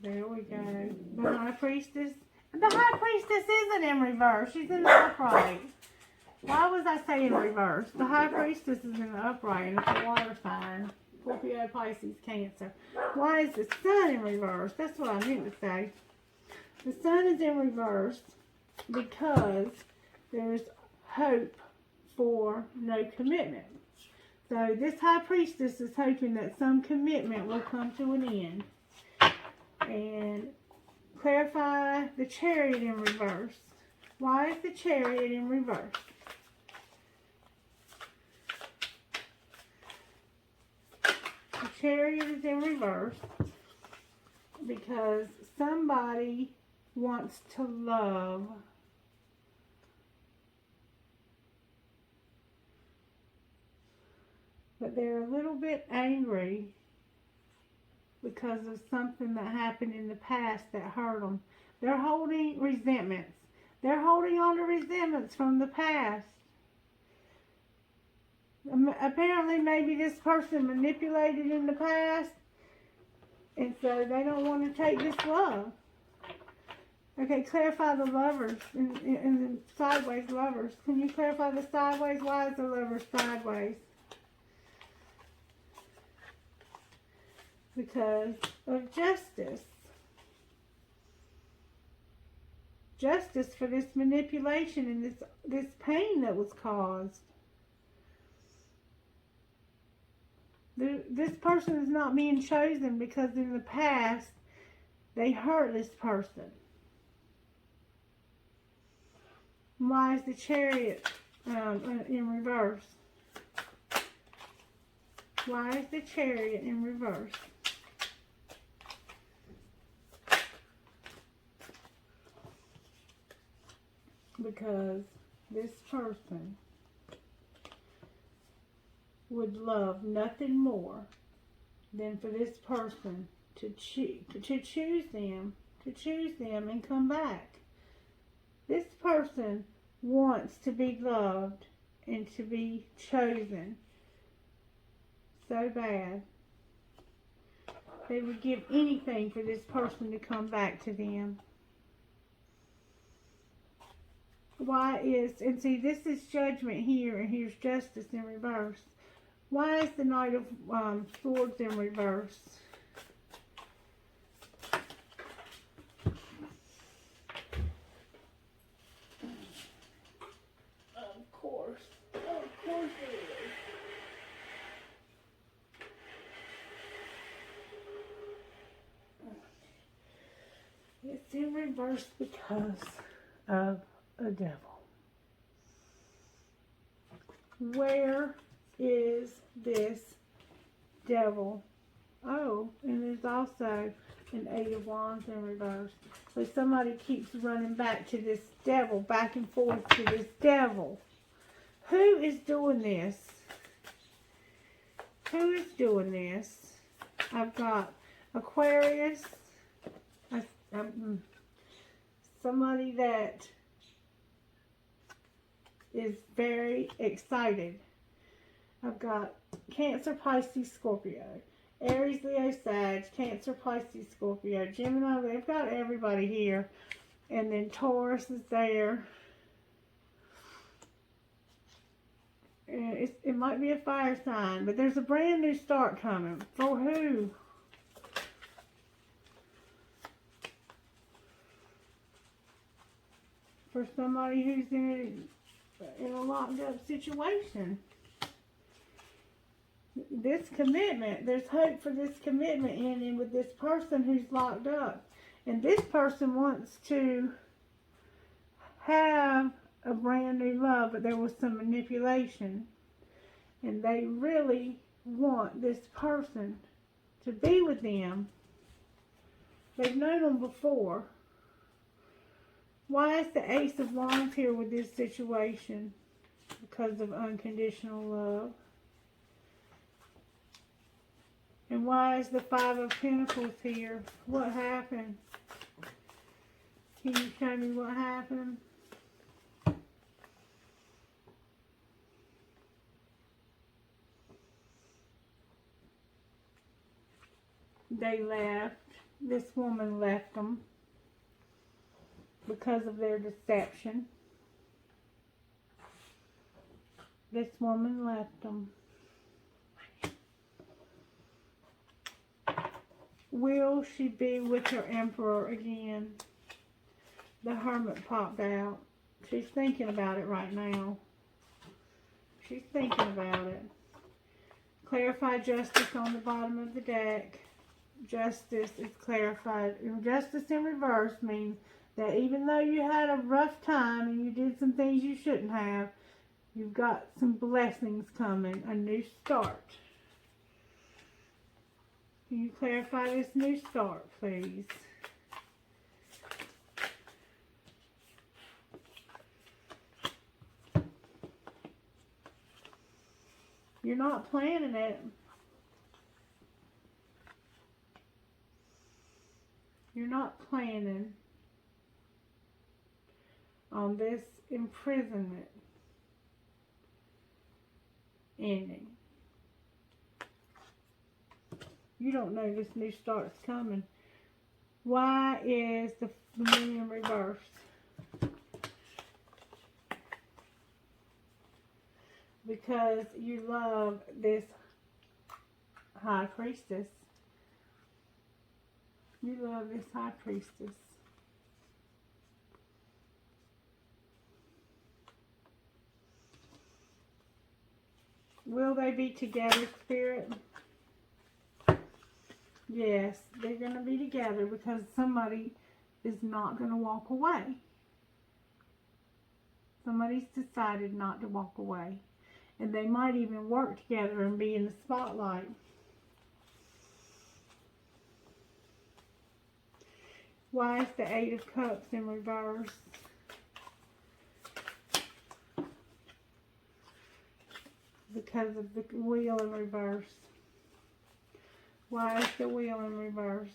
There we go. The High Priestess. The High Priestess isn't in reverse. She's in the upright. Why was I saying reverse? The High Priestess is in the upright, and it's a water sign. Scorpio, Pisces, Cancer. Why is the Sun in reverse? That's what I meant to say. The Sun is in reverse because there's hope for no commitment. So this High Priestess is hoping that some commitment will come to an end. And clarify the Chariot in reverse. Why is the Chariot in reverse? The Chariot is in reverse because somebody wants to love, but they're a little bit angry because of something that happened in the past that hurt them. They're holding resentments. They're holding on to resentments from the past. Apparently, maybe this person manipulated in the past, and so they don't want to take this love. Okay, clarify the lovers and the sideways lovers. Can you clarify the sideways? Why is the lover sideways? Because of justice. Justice for this manipulation and this pain that was caused. This person is not being chosen because in the past they hurt this person. Why is the Chariot in reverse? Why is the Chariot in reverse? Because this person would love nothing more than for this person to choose them and come back. This person wants to be loved and to be chosen so bad. They would give anything for this person to come back to them. Why is, and see, this is judgment here, and here's justice in reverse. Why is the Knight of Swords in reverse? Of course it is. It's in reverse because of a devil. Where is this devil? Oh, and there's also an Eight of Wands in reverse. So somebody keeps running back to this devil, back and forth to this devil. Who is doing this? Who is doing this? I've got Aquarius. Somebody that is very excited. I've got Cancer, Pisces, Scorpio, Aries, Leo, Sag, Cancer, Pisces, Scorpio, Gemini. They've got everybody here. And then Taurus is there. And it might be a fire sign, but there's a brand new start coming. For who? For somebody who's in a locked up situation. This commitment, there's hope for this commitment ending with this person who's locked up. And this person wants to have a brand new love, but there was some manipulation. And they really want this person to be with them. They've known them before. Why is the Ace of Wands here with this situation? Because of unconditional love. And why is the Five of Pentacles here? What happened? Can you show me what happened? They left. This woman left them because of their deception. This woman left them. Will she be with her Emperor again? The Hermit popped out. She's thinking about it right now. She's thinking about it. Clarify justice on the bottom of the deck. Justice is clarified. Justice in reverse means that even though you had a rough time and you did some things you shouldn't have, you've got some blessings coming. A new start. Can you clarify this new start, please? You're not planning it. You're not planning on this imprisonment ending. You don't know this new start's coming. Why is the moon in reverse? Because you love this high priestess. You love this high priestess. Will they be together, Spirit? Yes, they're going to be together because somebody is not going to walk away. Somebody's decided not to walk away. And they might even work together and be in the spotlight. Why is the Eight of Cups in reverse? Because of the Wheel in reverse. Why is the Wheel in reverse?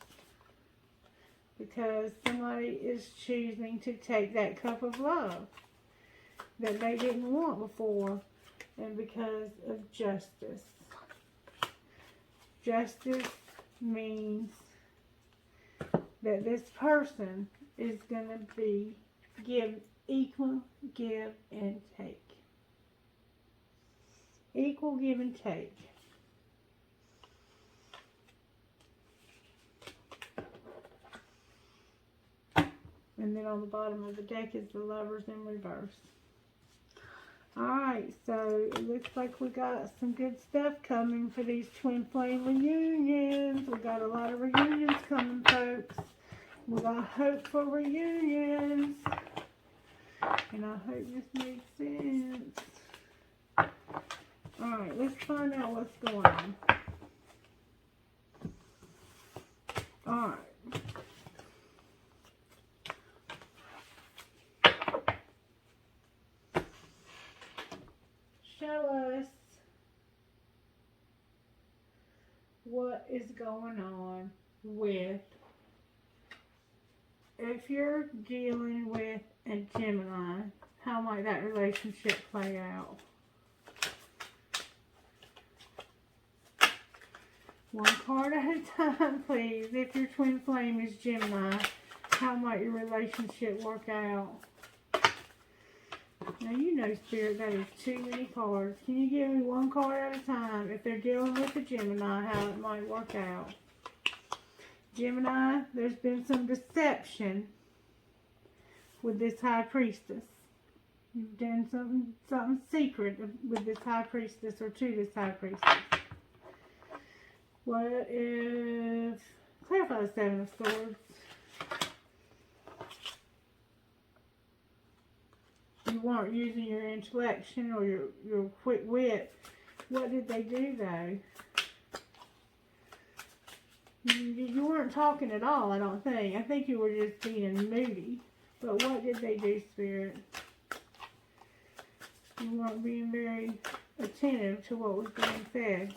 Because somebody is choosing to take that cup of love that they didn't want before, and because of justice. Justice means that this person is going to be equal give and take. Equal give and take. And then on the bottom of the deck is the Lovers in reverse. Alright, so it looks like we got some good stuff coming for these twin flame reunions. We got a lot of reunions coming, folks. We got hope for reunions. And I hope this makes sense. Alright, let's find out what's going on. Alright. Show us what is going on with, if you're dealing with a Gemini, how might that relationship play out? One card at a time, please. If your twin flame is Gemini, how might your relationship work out? Now, you know, Spirit, that is too many cards. Can you give me one card at a time? If they're dealing with a Gemini, how it might work out. Gemini, there's been some deception with this High Priestess. You've done something secret with this High Priestess or to this High Priestess. What if... Clarify the Seven of Swords. You weren't using your intellection or your quick wit. What did they do, though? You weren't talking at all, I don't think. I think you were just being moody. But what did they do, Spirit? You weren't being very attentive to what was being said.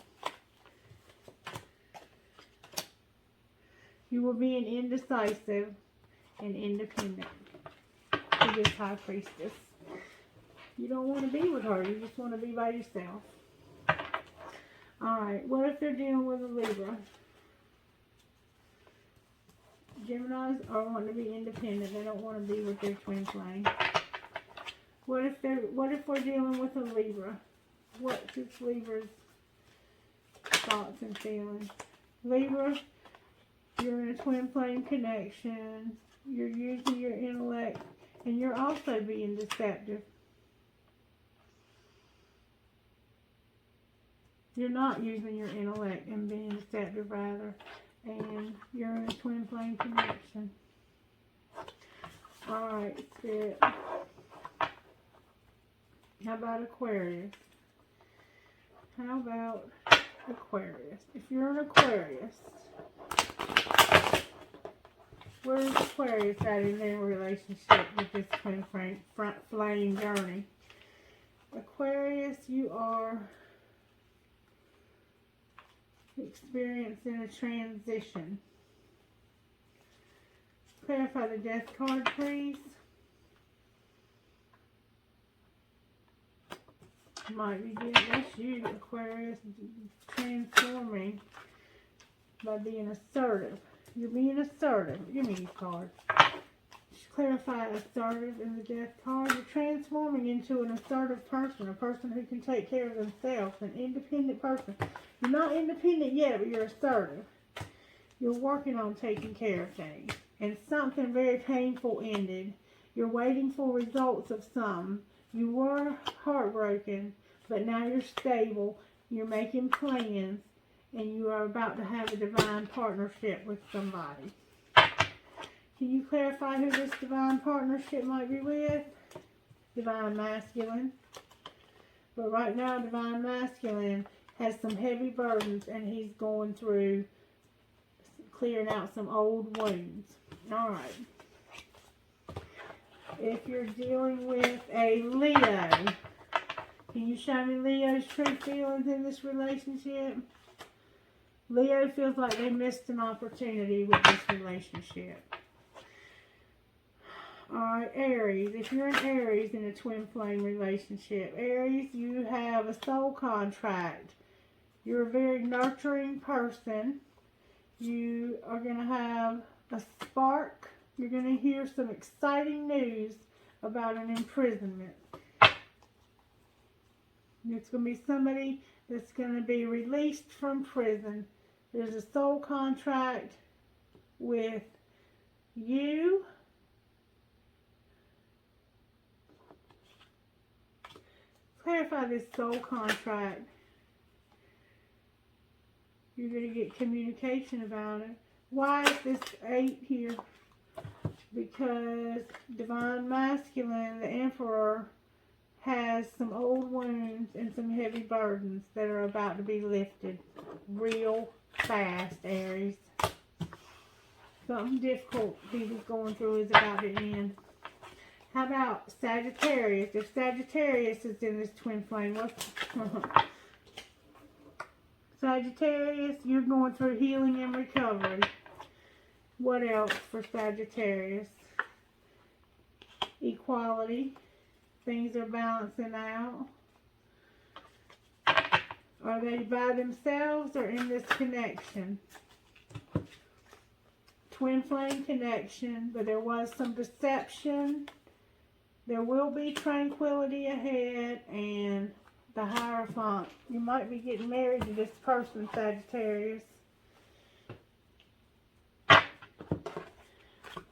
You were being indecisive and independent to this High Priestess. You don't want to be with her. You just want to be by yourself. Alright, what if they're dealing with a Libra? Geminis are wanting to be independent. They don't want to be with their twin flame. What if we're dealing with a Libra? What's this Libra's thoughts and feelings? Libra, you're in a twin flame connection. You're using your intellect, and you're also being deceptive. You're not using your intellect and being deceptive, rather. And you're in a twin flame connection. Alright, Spirit. How about Aquarius? How about Aquarius? If you're an Aquarius, where's Aquarius at in their relationship with this twin flame journey? Aquarius, you are experiencing a transition. Clarify the Death card, please. Might be good. That's you, Aquarius, transforming by being assertive. You're being assertive. Give me these cards. Clarify assertive in the death card. You're transforming into an assertive person, a person who can take care of themselves, an independent person. You're not independent yet, but you're assertive. You're working on taking care of things. And something very painful ended. You're waiting for results of some. You were heartbroken, but now you're stable. You're making plans, and you are about to have a divine partnership with somebody. Can you clarify who this divine partnership might be with? Divine masculine. But right now, divine masculine has some heavy burdens, and he's going through clearing out some old wounds. All right. If you're dealing with a Leo, can you show me Leo's true feelings in this relationship? Leo feels like they missed an opportunity with this relationship. Alright, Aries. If you're an Aries in a twin flame relationship, Aries, you have a soul contract. You're a very nurturing person. You are going to have a spark. You're going to hear some exciting news about an imprisonment. It's going to be somebody that's going to be released from prison. There's a soul contract with you. Clarify this soul contract. You're going to get communication about it. Why is this 8 here? Because divine masculine, the emperor, has some old wounds and some heavy burdens that are about to be lifted real fast, Aries. Something difficult he was going through is about to end. How about Sagittarius? If Sagittarius is in this twin flame, what's Sagittarius, you're going through healing and recovery. What else for Sagittarius? Equality. Things are balancing out. Are they by themselves or in this connection? Twin flame connection, but there was some deception. There will be tranquility ahead, and the Hierophant. You might be getting married to this person, Sagittarius.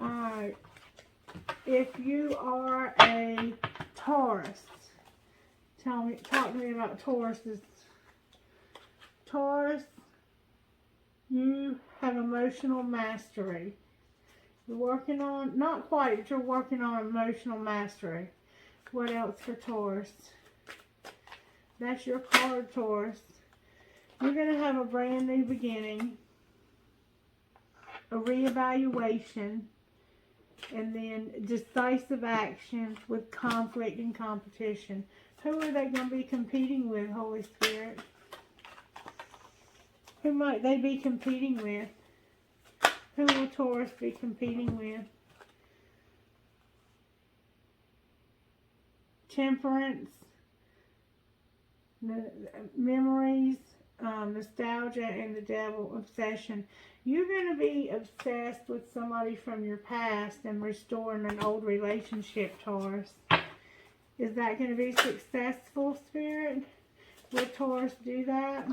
Alright. If you are a Taurus, talk to me about Tauruses. Taurus, you have emotional mastery. You're working on, not quite, but you're working on emotional mastery. What else for Taurus? That's your card, Taurus. You're going to have a brand new beginning, a reevaluation, and then decisive action with conflict and competition. Who are they going to be competing with, Holy Spirit? Who might they be competing with? Who will Taurus be competing with? Temperance, memories, nostalgia, and the devil, obsession. You're going to be obsessed with somebody from your past and restoring an old relationship, Taurus. Is that going to be successful, Spirit? Will Taurus do that?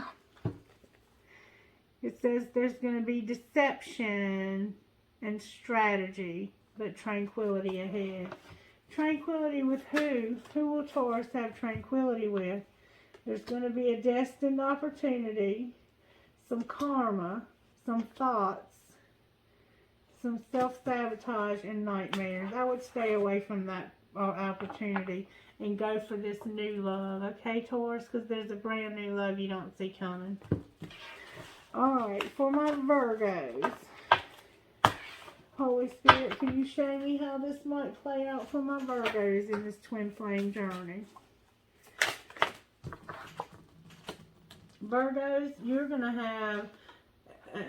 It says there's going to be deception and strategy, but tranquility ahead. Tranquility with who? Who will Taurus have tranquility with? There's going to be a destined opportunity, some karma, some thoughts, some self-sabotage and nightmares. I would stay away from that opportunity and go for this new love. Okay, Taurus? Because there's a brand new love you don't see coming. Alright, for my Virgos. Holy Spirit, can you show me how this might play out for my Virgos in this twin flame journey? Virgos, you're going to have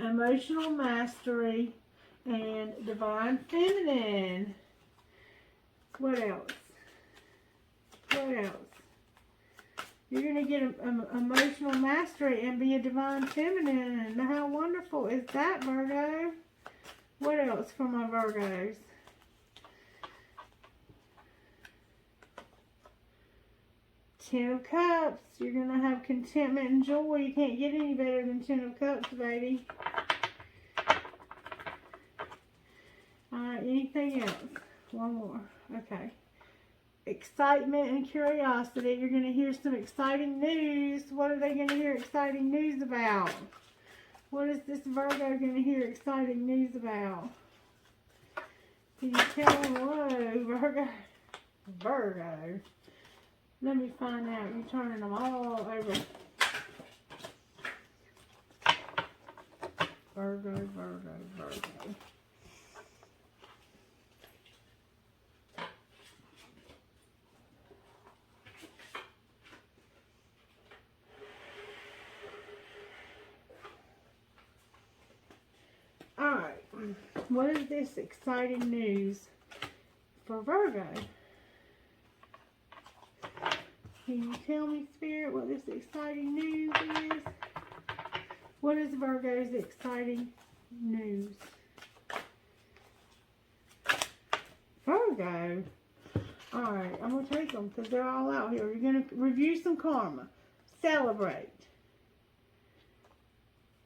emotional mastery and divine feminine. What else? What else? You're going to get emotional mastery and be a divine feminine. How wonderful is that, Virgo? What else for my Virgos? Ten of Cups. You're going to have contentment and joy. You can't get any better than Ten of Cups, baby. Alright, anything else? One more. Okay. Excitement and curiosity. You're going to hear some exciting news. What are they going to hear exciting news about? What is this Virgo going to hear exciting news about? Can you tell them hello, Virgo? Virgo. Let me find out. You're turning them all over. Virgo, Virgo, Virgo. Alright, what is this exciting news for Virgo? Can you tell me, Spirit, what this exciting news is? What is Virgo's exciting news? Virgo. Alright, I'm going to take them because they're all out here. You're going to review some karma. Celebrate.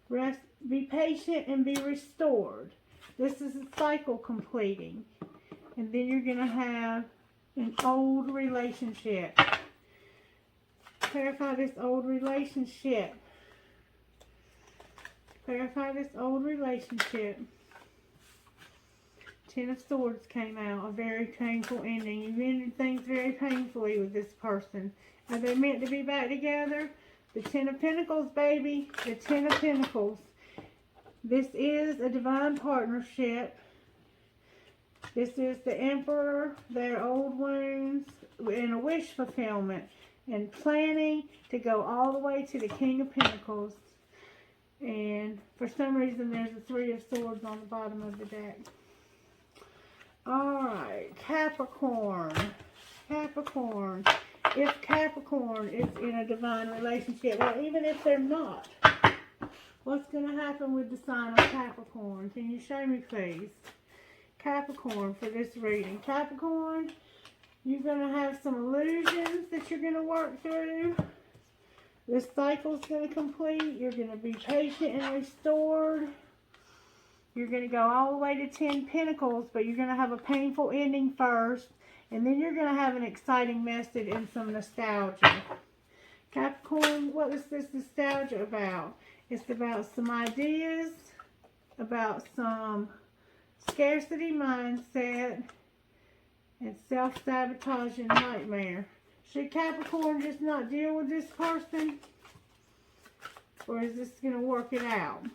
Rest. Be patient and be restored. This is a cycle completing. And then you're going to have an old relationship. Clarify this old relationship. Clarify this old relationship. Ten of Swords came out. A very painful ending. You've ended things very painfully with this person. Are they meant to be back together? The Ten of Pentacles, baby. The Ten of Pentacles. This is a divine partnership. This is the Emperor, their old wounds, and a wish fulfillment. And planning to go all the way to the King of Pentacles. And for some reason there's a Three of Swords on the bottom of the deck. Alright, Capricorn. Capricorn. If Capricorn is in a divine relationship, well, even if they're not, what's going to happen with the sign of Capricorn? Can you show me, please? Capricorn for this reading. Capricorn, you're going to have some illusions that you're going to work through. This cycle's going to complete. You're going to be patient and restored. You're going to go all the way to 10 Pentacles, but you're going to have a painful ending first. And then you're going to have an exciting message and some nostalgia. Capricorn, what is this nostalgia about? It's about some ideas, about some scarcity mindset, and self-sabotage and nightmare. Should Capricorn just not deal with this person? Or is this going to work it out?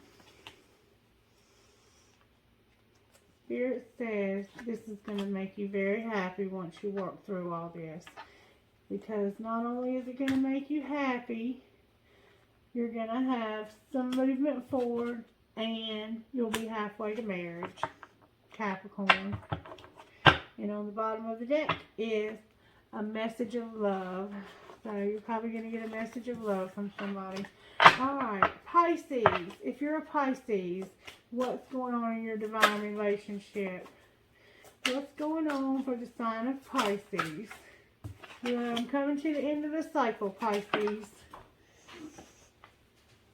Spirit says this is going to make you very happy once you work through all this. Because not only is it going to make you happy, you're going to have some movement forward and you'll be halfway to marriage. Capricorn. And on the bottom of the deck is a message of love. So you're probably going to get a message of love from somebody. Alright, Pisces. If you're a Pisces, what's going on in your divine relationship? What's going on for the sign of Pisces? I'm coming to the end of the cycle, Pisces.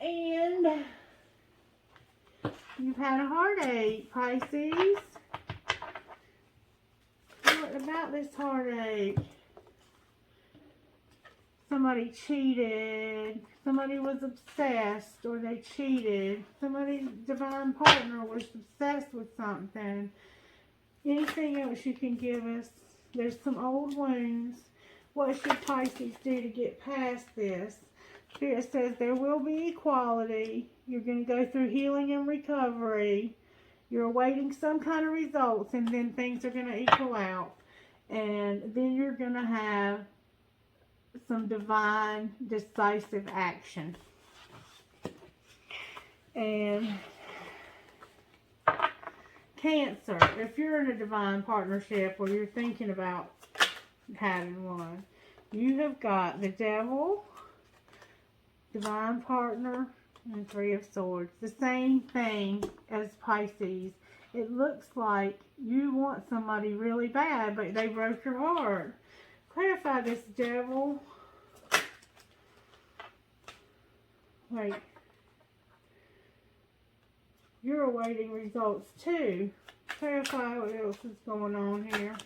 And you've had a heartache, Pisces. What about this heartache? Somebody cheated. Somebody was obsessed, or they cheated. Somebody's divine partner was obsessed with something. Anything else you can give us? There's some old wounds. What should Pisces do to get past this? Spirit says there will be equality. You're going to go through healing and recovery. You're awaiting some kind of results, and then things are going to equal out. And then you're going to have some divine, decisive action. And Cancer, if you're in a divine partnership or you're thinking about having one, you have got the Devil, divine partner, and Three of Swords. The same thing as Pisces. It looks like you want somebody really bad, but they broke your heart. Clarify this, devil. Wait. You're awaiting results too. Clarify what else is going on here.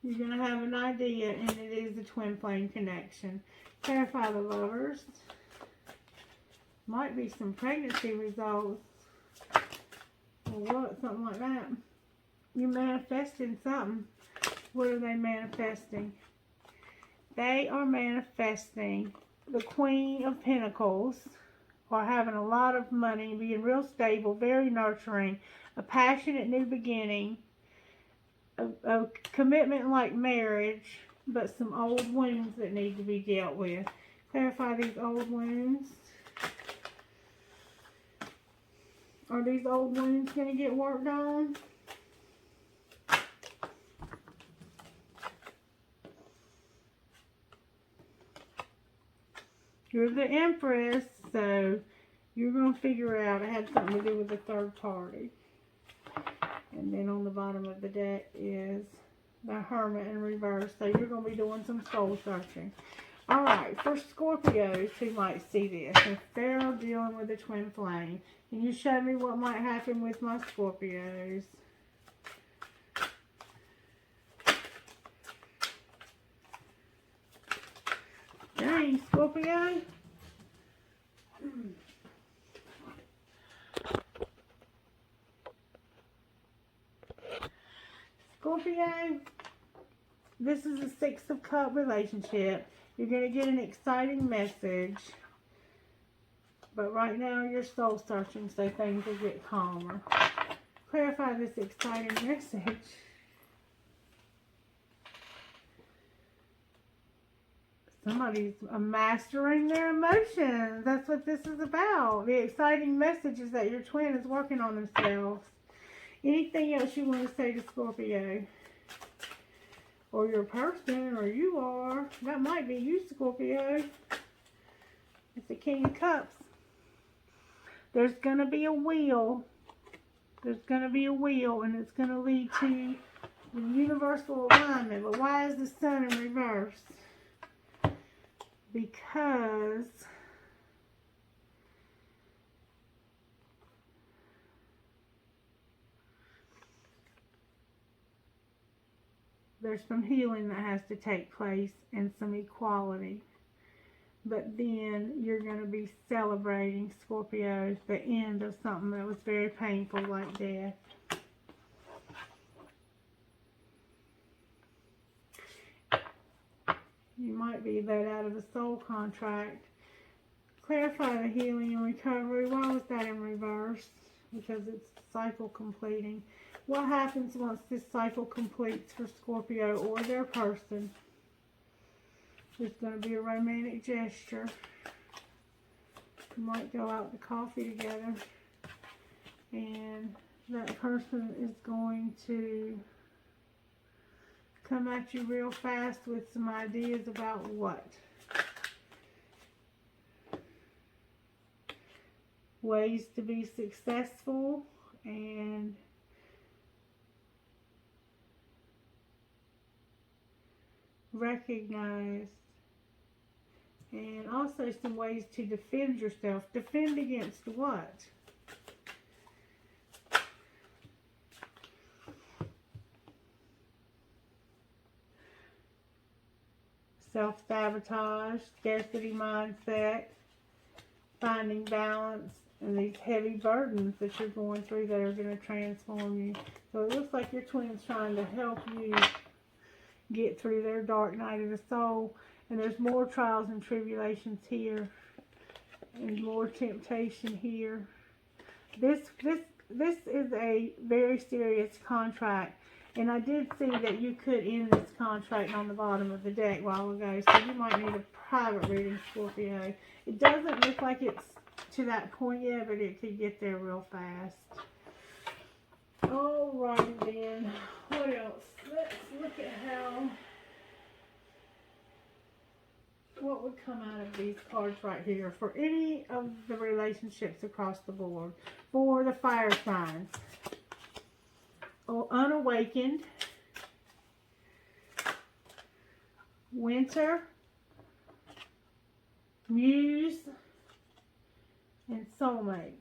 You're going to have an idea, and it is a twin flame connection. Clarify the lovers. Might be some pregnancy results. Or what? Something like that. You're manifesting something. What are they manifesting? They are manifesting the Queen of Pentacles, or having a lot of money, being real stable, very nurturing, a passionate new beginning, a commitment like marriage, but some old wounds that need to be dealt with. Clarify these old wounds. Are these old wounds going to get worked on? You're the Empress, so you're going to figure out it had something to do with a third party. And then on the bottom of the deck is the Hermit in reverse. So you're going to be doing some soul searching. Alright, for Scorpios who might see this, if they're dealing with a twin flame, can you show me what might happen with my Scorpios? Dang, Scorpio. Scorpio, this is a Six of Cups relationship. You're going to get an exciting message. But right now you're soul searching, so things will get calmer. Clarify this exciting message. Somebody's mastering their emotions. That's what this is about. The exciting message is that your twin is working on themselves. Anything else you want to say to Scorpio? Or your person, or you are. That might be you, Scorpio. It's the King of Cups. There's going to be a wheel. There's going to be a wheel, and it's going to lead to the universal alignment. But why is the Sun in reverse? Because there's some healing that has to take place and some equality. But then you're going to be celebrating, Scorpio, the end of something that was very painful, like death. You might be let out of a soul contract. Clarify the healing and recovery. Why was that in reverse? Because it's cycle completing. What happens once this cycle completes for Scorpio or their person? There's going to be a romantic gesture. You might go out to coffee together. And that person is going to come at you real fast with some ideas about what? Ways to be successful and recognized. And also some ways to defend yourself. Defend against what? Self-sabotage, scarcity mindset, finding balance, and these heavy burdens that you're going through that are going to transform you. So it looks like your twin's trying to help you get through their dark night of the soul. And there's more trials and tribulations here, and more temptation here. This is a very serious contract. And I did see that you could end this contract on the bottom of the deck a while ago, so you might need a private reading, Scorpio. It doesn't look like it's to that point yet, but it could get there real fast. Alrighty then. What else? Let's look at what would would come out of these cards right here for any of the relationships across the board? For the fire signs. Oh, unawakened. Winter. Muse. And soulmate.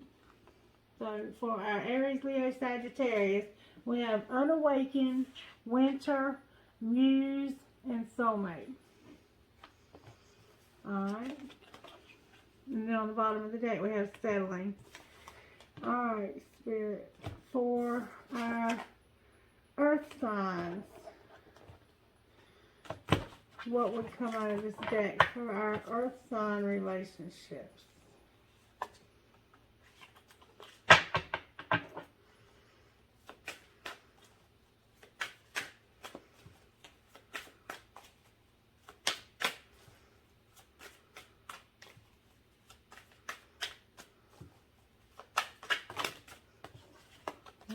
So for our Aries, Leo, Sagittarius, we have unawakened, winter, muse, and soulmate. Alright. And then on the bottom of the deck we have settling. Alright, Spirit. For our earth signs, what would come out of this deck for our earth sign relationships?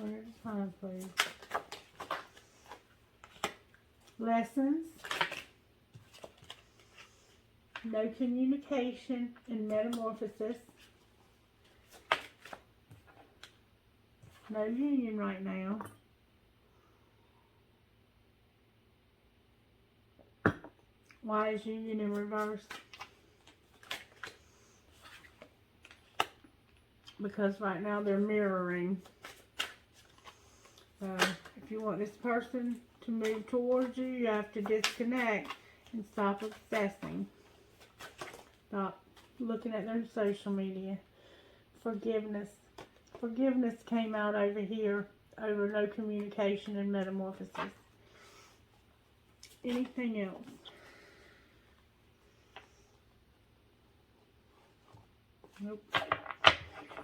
Where's the time, please? Lessons. No communication and metamorphosis. No union right now. Why is union in reverse? Because right now they're mirroring. So if you want this person to move towards you, you have to disconnect and stop obsessing. Stop looking at their social media. Forgiveness. Forgiveness came out over here over no communication and metamorphosis. Anything else? Nope.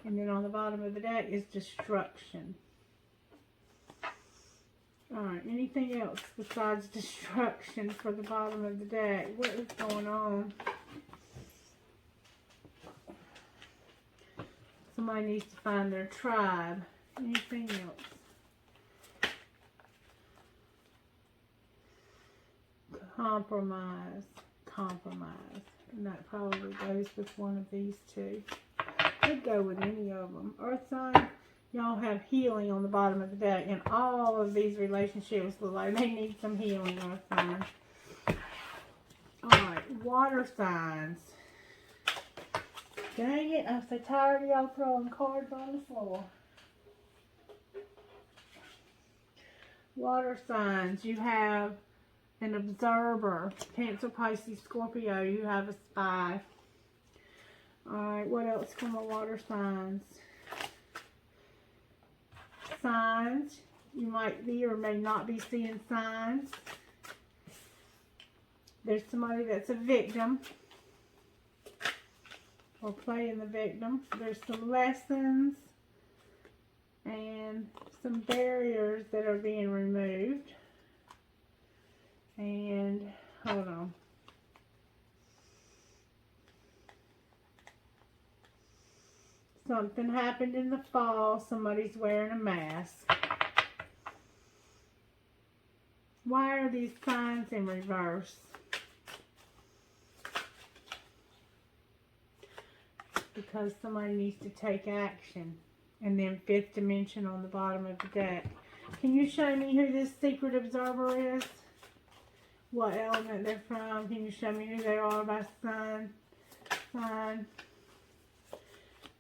And then on the bottom of the deck is destruction. Alright, anything else besides destruction for the bottom of the deck? What is going on? Somebody needs to find their tribe. Anything else? Compromise. Compromise. And that probably goes with one of these two. Could go with any of them. Earth sign, y'all have healing on the bottom of the deck. And all of these relationships look like they need some healing, Earth sign. Alright, water signs. Dang it, I'm so tired of y'all throwing cards on the floor. Water signs, you have an observer. Cancer, Pisces, Scorpio, you have a spy. Alright, what else from the water signs? Signs, you might be or may not be seeing signs. There's somebody that's a victim. Or playing the victim. There's some lessons and some barriers that are being removed. And hold on. Something happened in the fall. Somebody's wearing a mask. Why are these signs in reverse? Because somebody needs to take action. And then fifth dimension on the bottom of the deck. Can you show me who this secret observer is? What element they're from? Can you show me who they are by sign?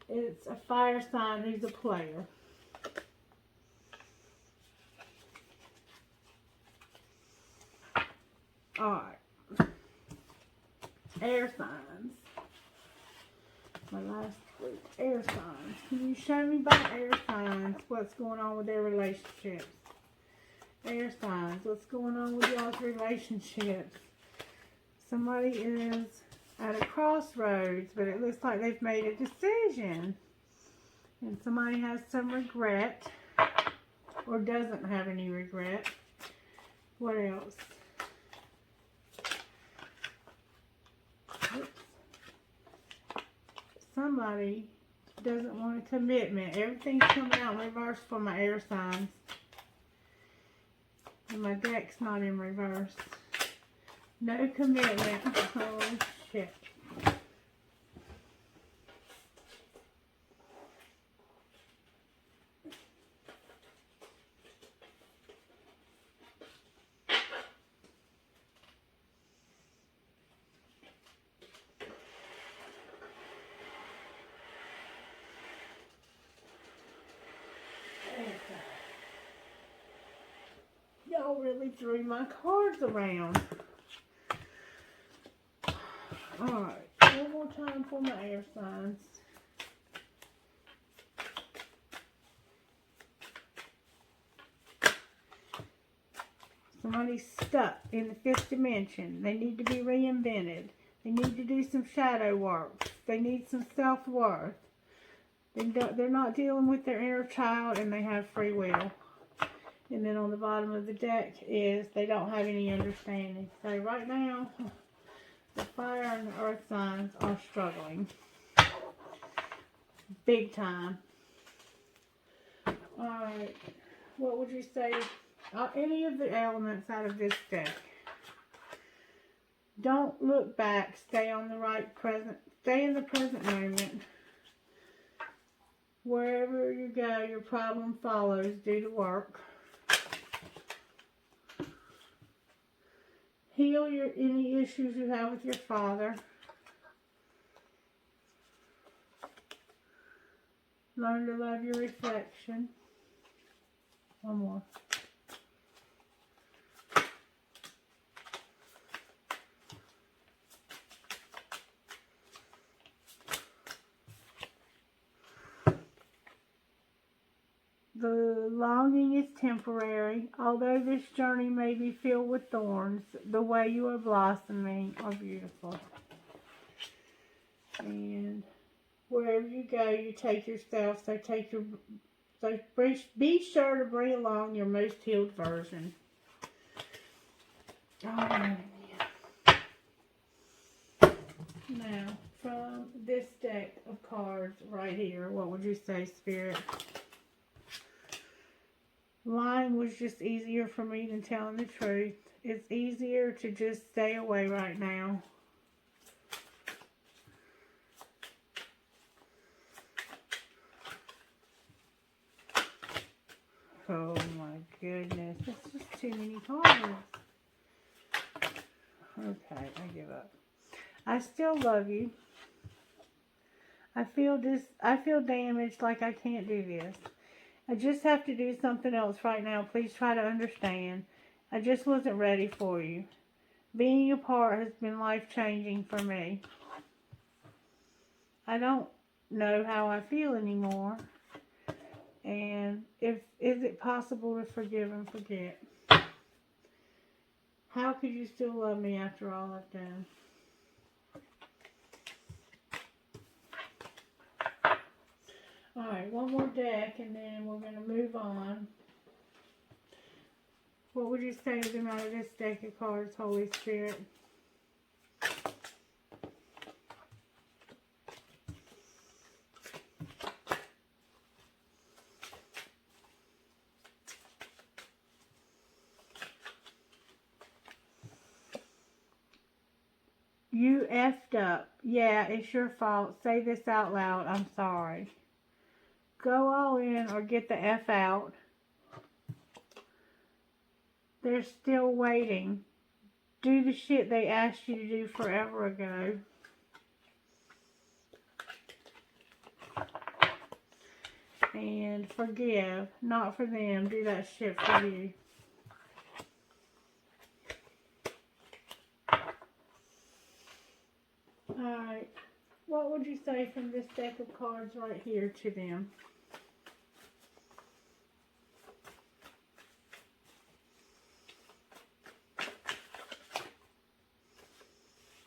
It's a fire sign who's a player. Alright. Air signs. My last group. Air signs. Can you show me by air signs what's going on with their relationships? Air signs. What's going on with y'all's relationships? Somebody is at a crossroads, but it looks like they've made a decision. And somebody has some regret. Or doesn't have any regret. What else? Oops. Somebody doesn't want a commitment. Everything's coming out in reverse for my air signs. And my deck's not in reverse. No commitment. Oh, check. Y'all really threw my cards around. Alright, one more time for my air signs. Somebody's stuck in the fifth dimension. They need to be reinvented. They need to do some shadow work. They need some self-worth. They're not dealing with their inner child, and they have free will. And then on the bottom of the deck is they don't have any understanding. So right now, the fire and the earth signs are struggling. Big time. Alright, what would you say? Any of the elements out of this deck. Don't look back. Stay on the right present. Stay in the present moment. Wherever you go, your problem follows. Do the work. Heal any issues you have with your father. Learn to love your reflection. One more. The longing is temporary. Although this journey may be filled with thorns, the way you are blossoming are beautiful. And wherever you go, you take yourself. So be sure to bring along your most healed version. Alright. Now, from this deck of cards right here, what would you say, Spirit? Lying was just easier for me than telling the truth. It's easier to just stay away right now. Oh my goodness, that's just too many cards. Okay, I give up. I still love you. I feel damaged, like I can't do this. I just have to do something else right now. Please try to understand. I just wasn't ready for you. Being apart has been life-changing for me. I don't know how I feel anymore. And is it possible to forgive and forget? How could you still love me after all I've done? Alright, one more deck and then we're going to move on. What would you say is out of this deck of cards, Holy Spirit? You effed up. Yeah, it's your fault. Say this out loud. I'm sorry. Go all in or get the F out. They're still waiting. Do the shit they asked you to do forever ago. And forgive. Not for them. Do that shit for you. Alright. What would you say from this deck of cards right here to them?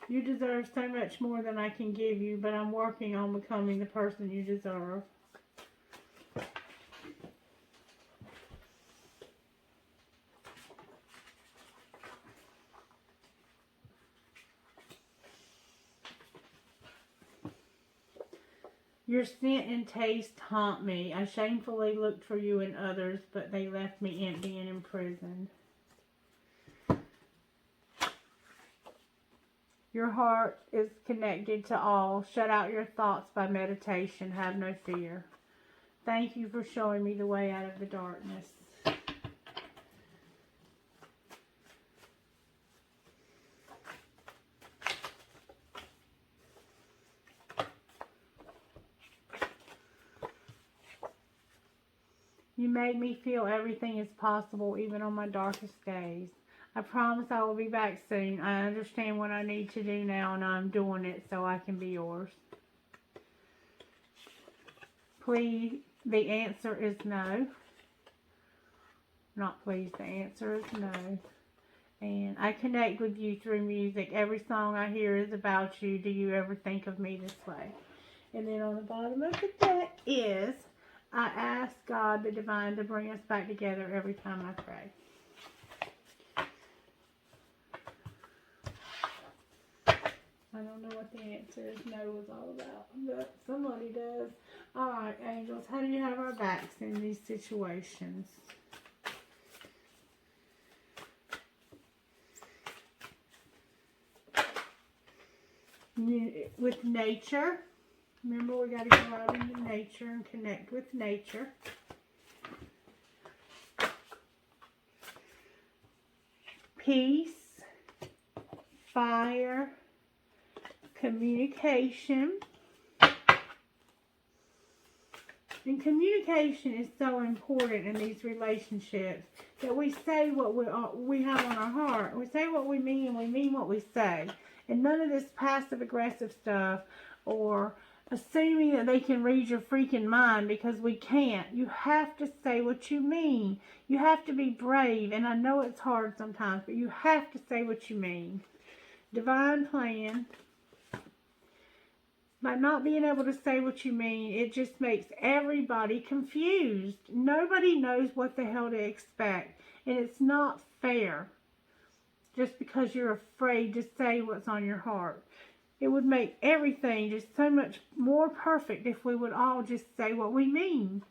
You deserve so much more than I can give you, but I'm working on becoming the person you deserve. Your scent and taste haunt me. I shamefully looked for you in others, but they left me empty and imprisoned. Your heart is connected to all. Shut out your thoughts by meditation. Have no fear. Thank you for showing me the way out of the darkness. You made me feel everything is possible, even on my darkest days. I promise I will be back soon. I understand what I need to do now, and I'm doing it so I can be yours. Please, the answer is no. Not please, the answer is no. And I connect with you through music. Every song I hear is about you. Do you ever think of me this way? And then on the bottom of the deck is, I ask God, the divine, to bring us back together every time I pray. I don't know what the answer is no was all about, but somebody does. Alright, angels, how do you have our backs in these situations? With nature. Remember, we got to go out into nature and connect with nature. Peace, fire, communication. And communication is so important in these relationships, that we say what we have on our heart. We say what we mean, and we mean what we say. And none of this passive-aggressive stuff or assuming that they can read your freaking mind, because we can't. You have to say what you mean. You have to be brave, and I know it's hard sometimes, but you have to say what you mean. Divine plan. By not being able to say what you mean, it just makes everybody confused. Nobody knows what the hell to expect, and it's not fair just because you're afraid to say what's on your heart. It would make everything just so much more perfect if we would all just say what we mean.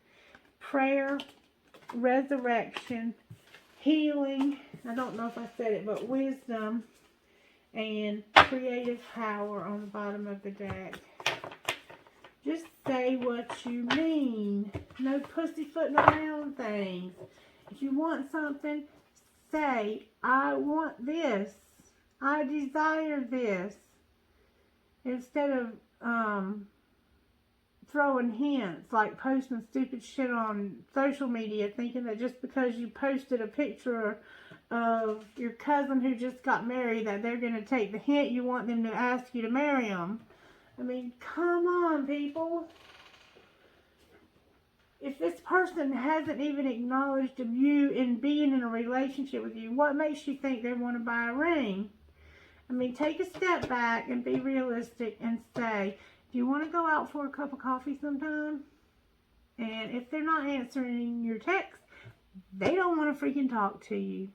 Prayer, resurrection, healing, I don't know if I said it, but wisdom, and creative power on the bottom of the deck. Just say what you mean. No pussyfooting around things. If you want something, say, I want this. I desire this. Instead of throwing hints, like posting stupid shit on social media, thinking that just because you posted a picture of your cousin who just got married, that they're going to take the hint you want them to ask you to marry them. I mean, come on, people. If this person hasn't even acknowledged you in being in a relationship with you, what makes you think they want to buy a ring? I mean, take a step back and be realistic and say, do you want to go out for a cup of coffee sometime? And if they're not answering your text, they don't want to freaking talk to you.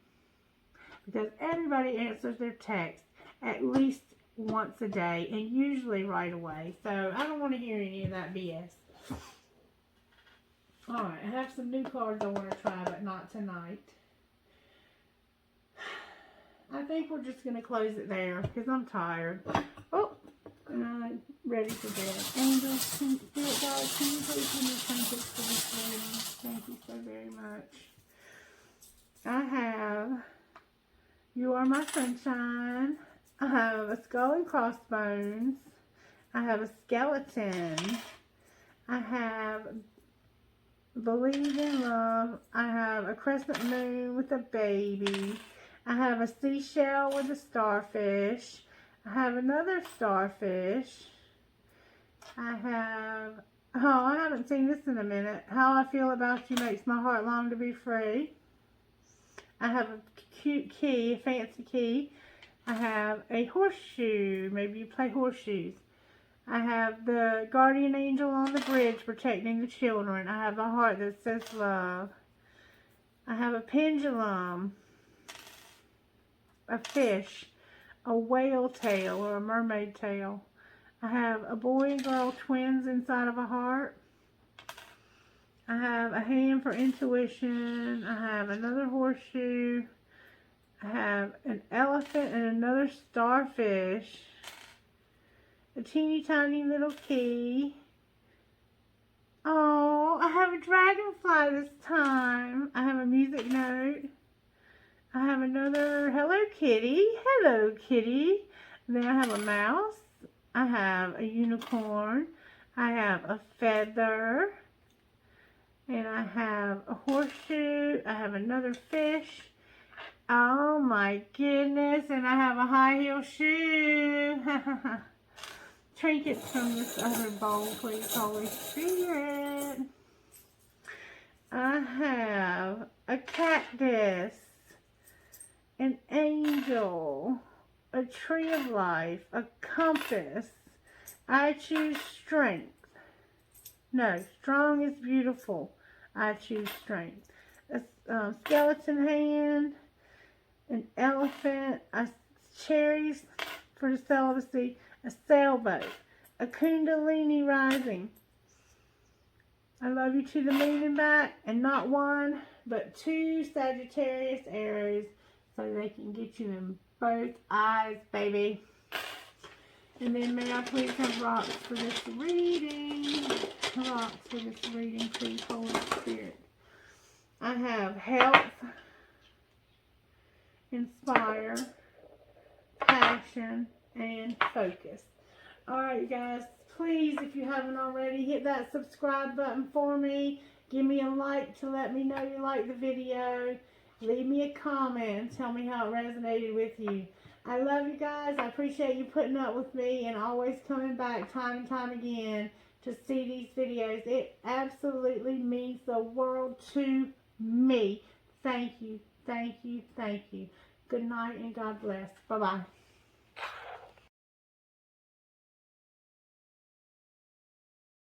Because everybody answers their text at least once a day, and usually right away. So I don't want to hear any of that BS. Alright, I have some new cards I want to try, but not tonight. I think we're just going to close it there because I'm tired. Oh, and I'm ready for bed. Angels, Spirit God, can you please give me trinkets for this reading? Thank you so very much. I have You Are My Sunshine. I have a skull and crossbones. I have a skeleton. I have Believe in Love. I have a crescent moon with a baby. I have a seashell with a starfish. I have another starfish. I haven't seen this in a minute. How I Feel About You Makes My Heart Long to Be Free. I have a cute key, a fancy key. I have a horseshoe. Maybe you play horseshoes. I have the guardian angel on the bridge protecting the children. I have a heart that says love. I have a pendulum, a fish, a whale tail or a mermaid tail. I have a boy and girl twins inside of a heart. I have a hand for intuition. I have another horseshoe. I have an elephant and another starfish. A teeny tiny little key. Oh, I have a dragonfly this time. I have a music note. I have another Hello Kitty. Hello Kitty. And then I have a mouse. I have a unicorn. I have a feather. And I have a horseshoe. I have another fish. Oh my goodness. And I have a high heel shoe. Trinkets from this other bowl, please, Holy Spirit. I have a cactus, an angel, a tree of life, a compass. I choose strength. No, strong is beautiful. I choose strength. A skeleton hand, an elephant, cherries for the celibacy, a sailboat, a kundalini rising. I love you to the moon and back, and not one, but 2 Sagittarius arrows so they can get you in both eyes, baby. And then may I please have rocks for this reading? Rocks for this reading, please, Holy Spirit. I have health, inspire, passion, and focus. Alright, you guys, please, if you haven't already, hit that subscribe button for me. Give me a like to let me know you like the video. Leave me a comment and tell me how it resonated with you. I love you guys. I appreciate you putting up with me and always coming back time and time again to see these videos. It absolutely means the world to me. Thank you, thank you, thank you. Good night and God bless. Bye-bye.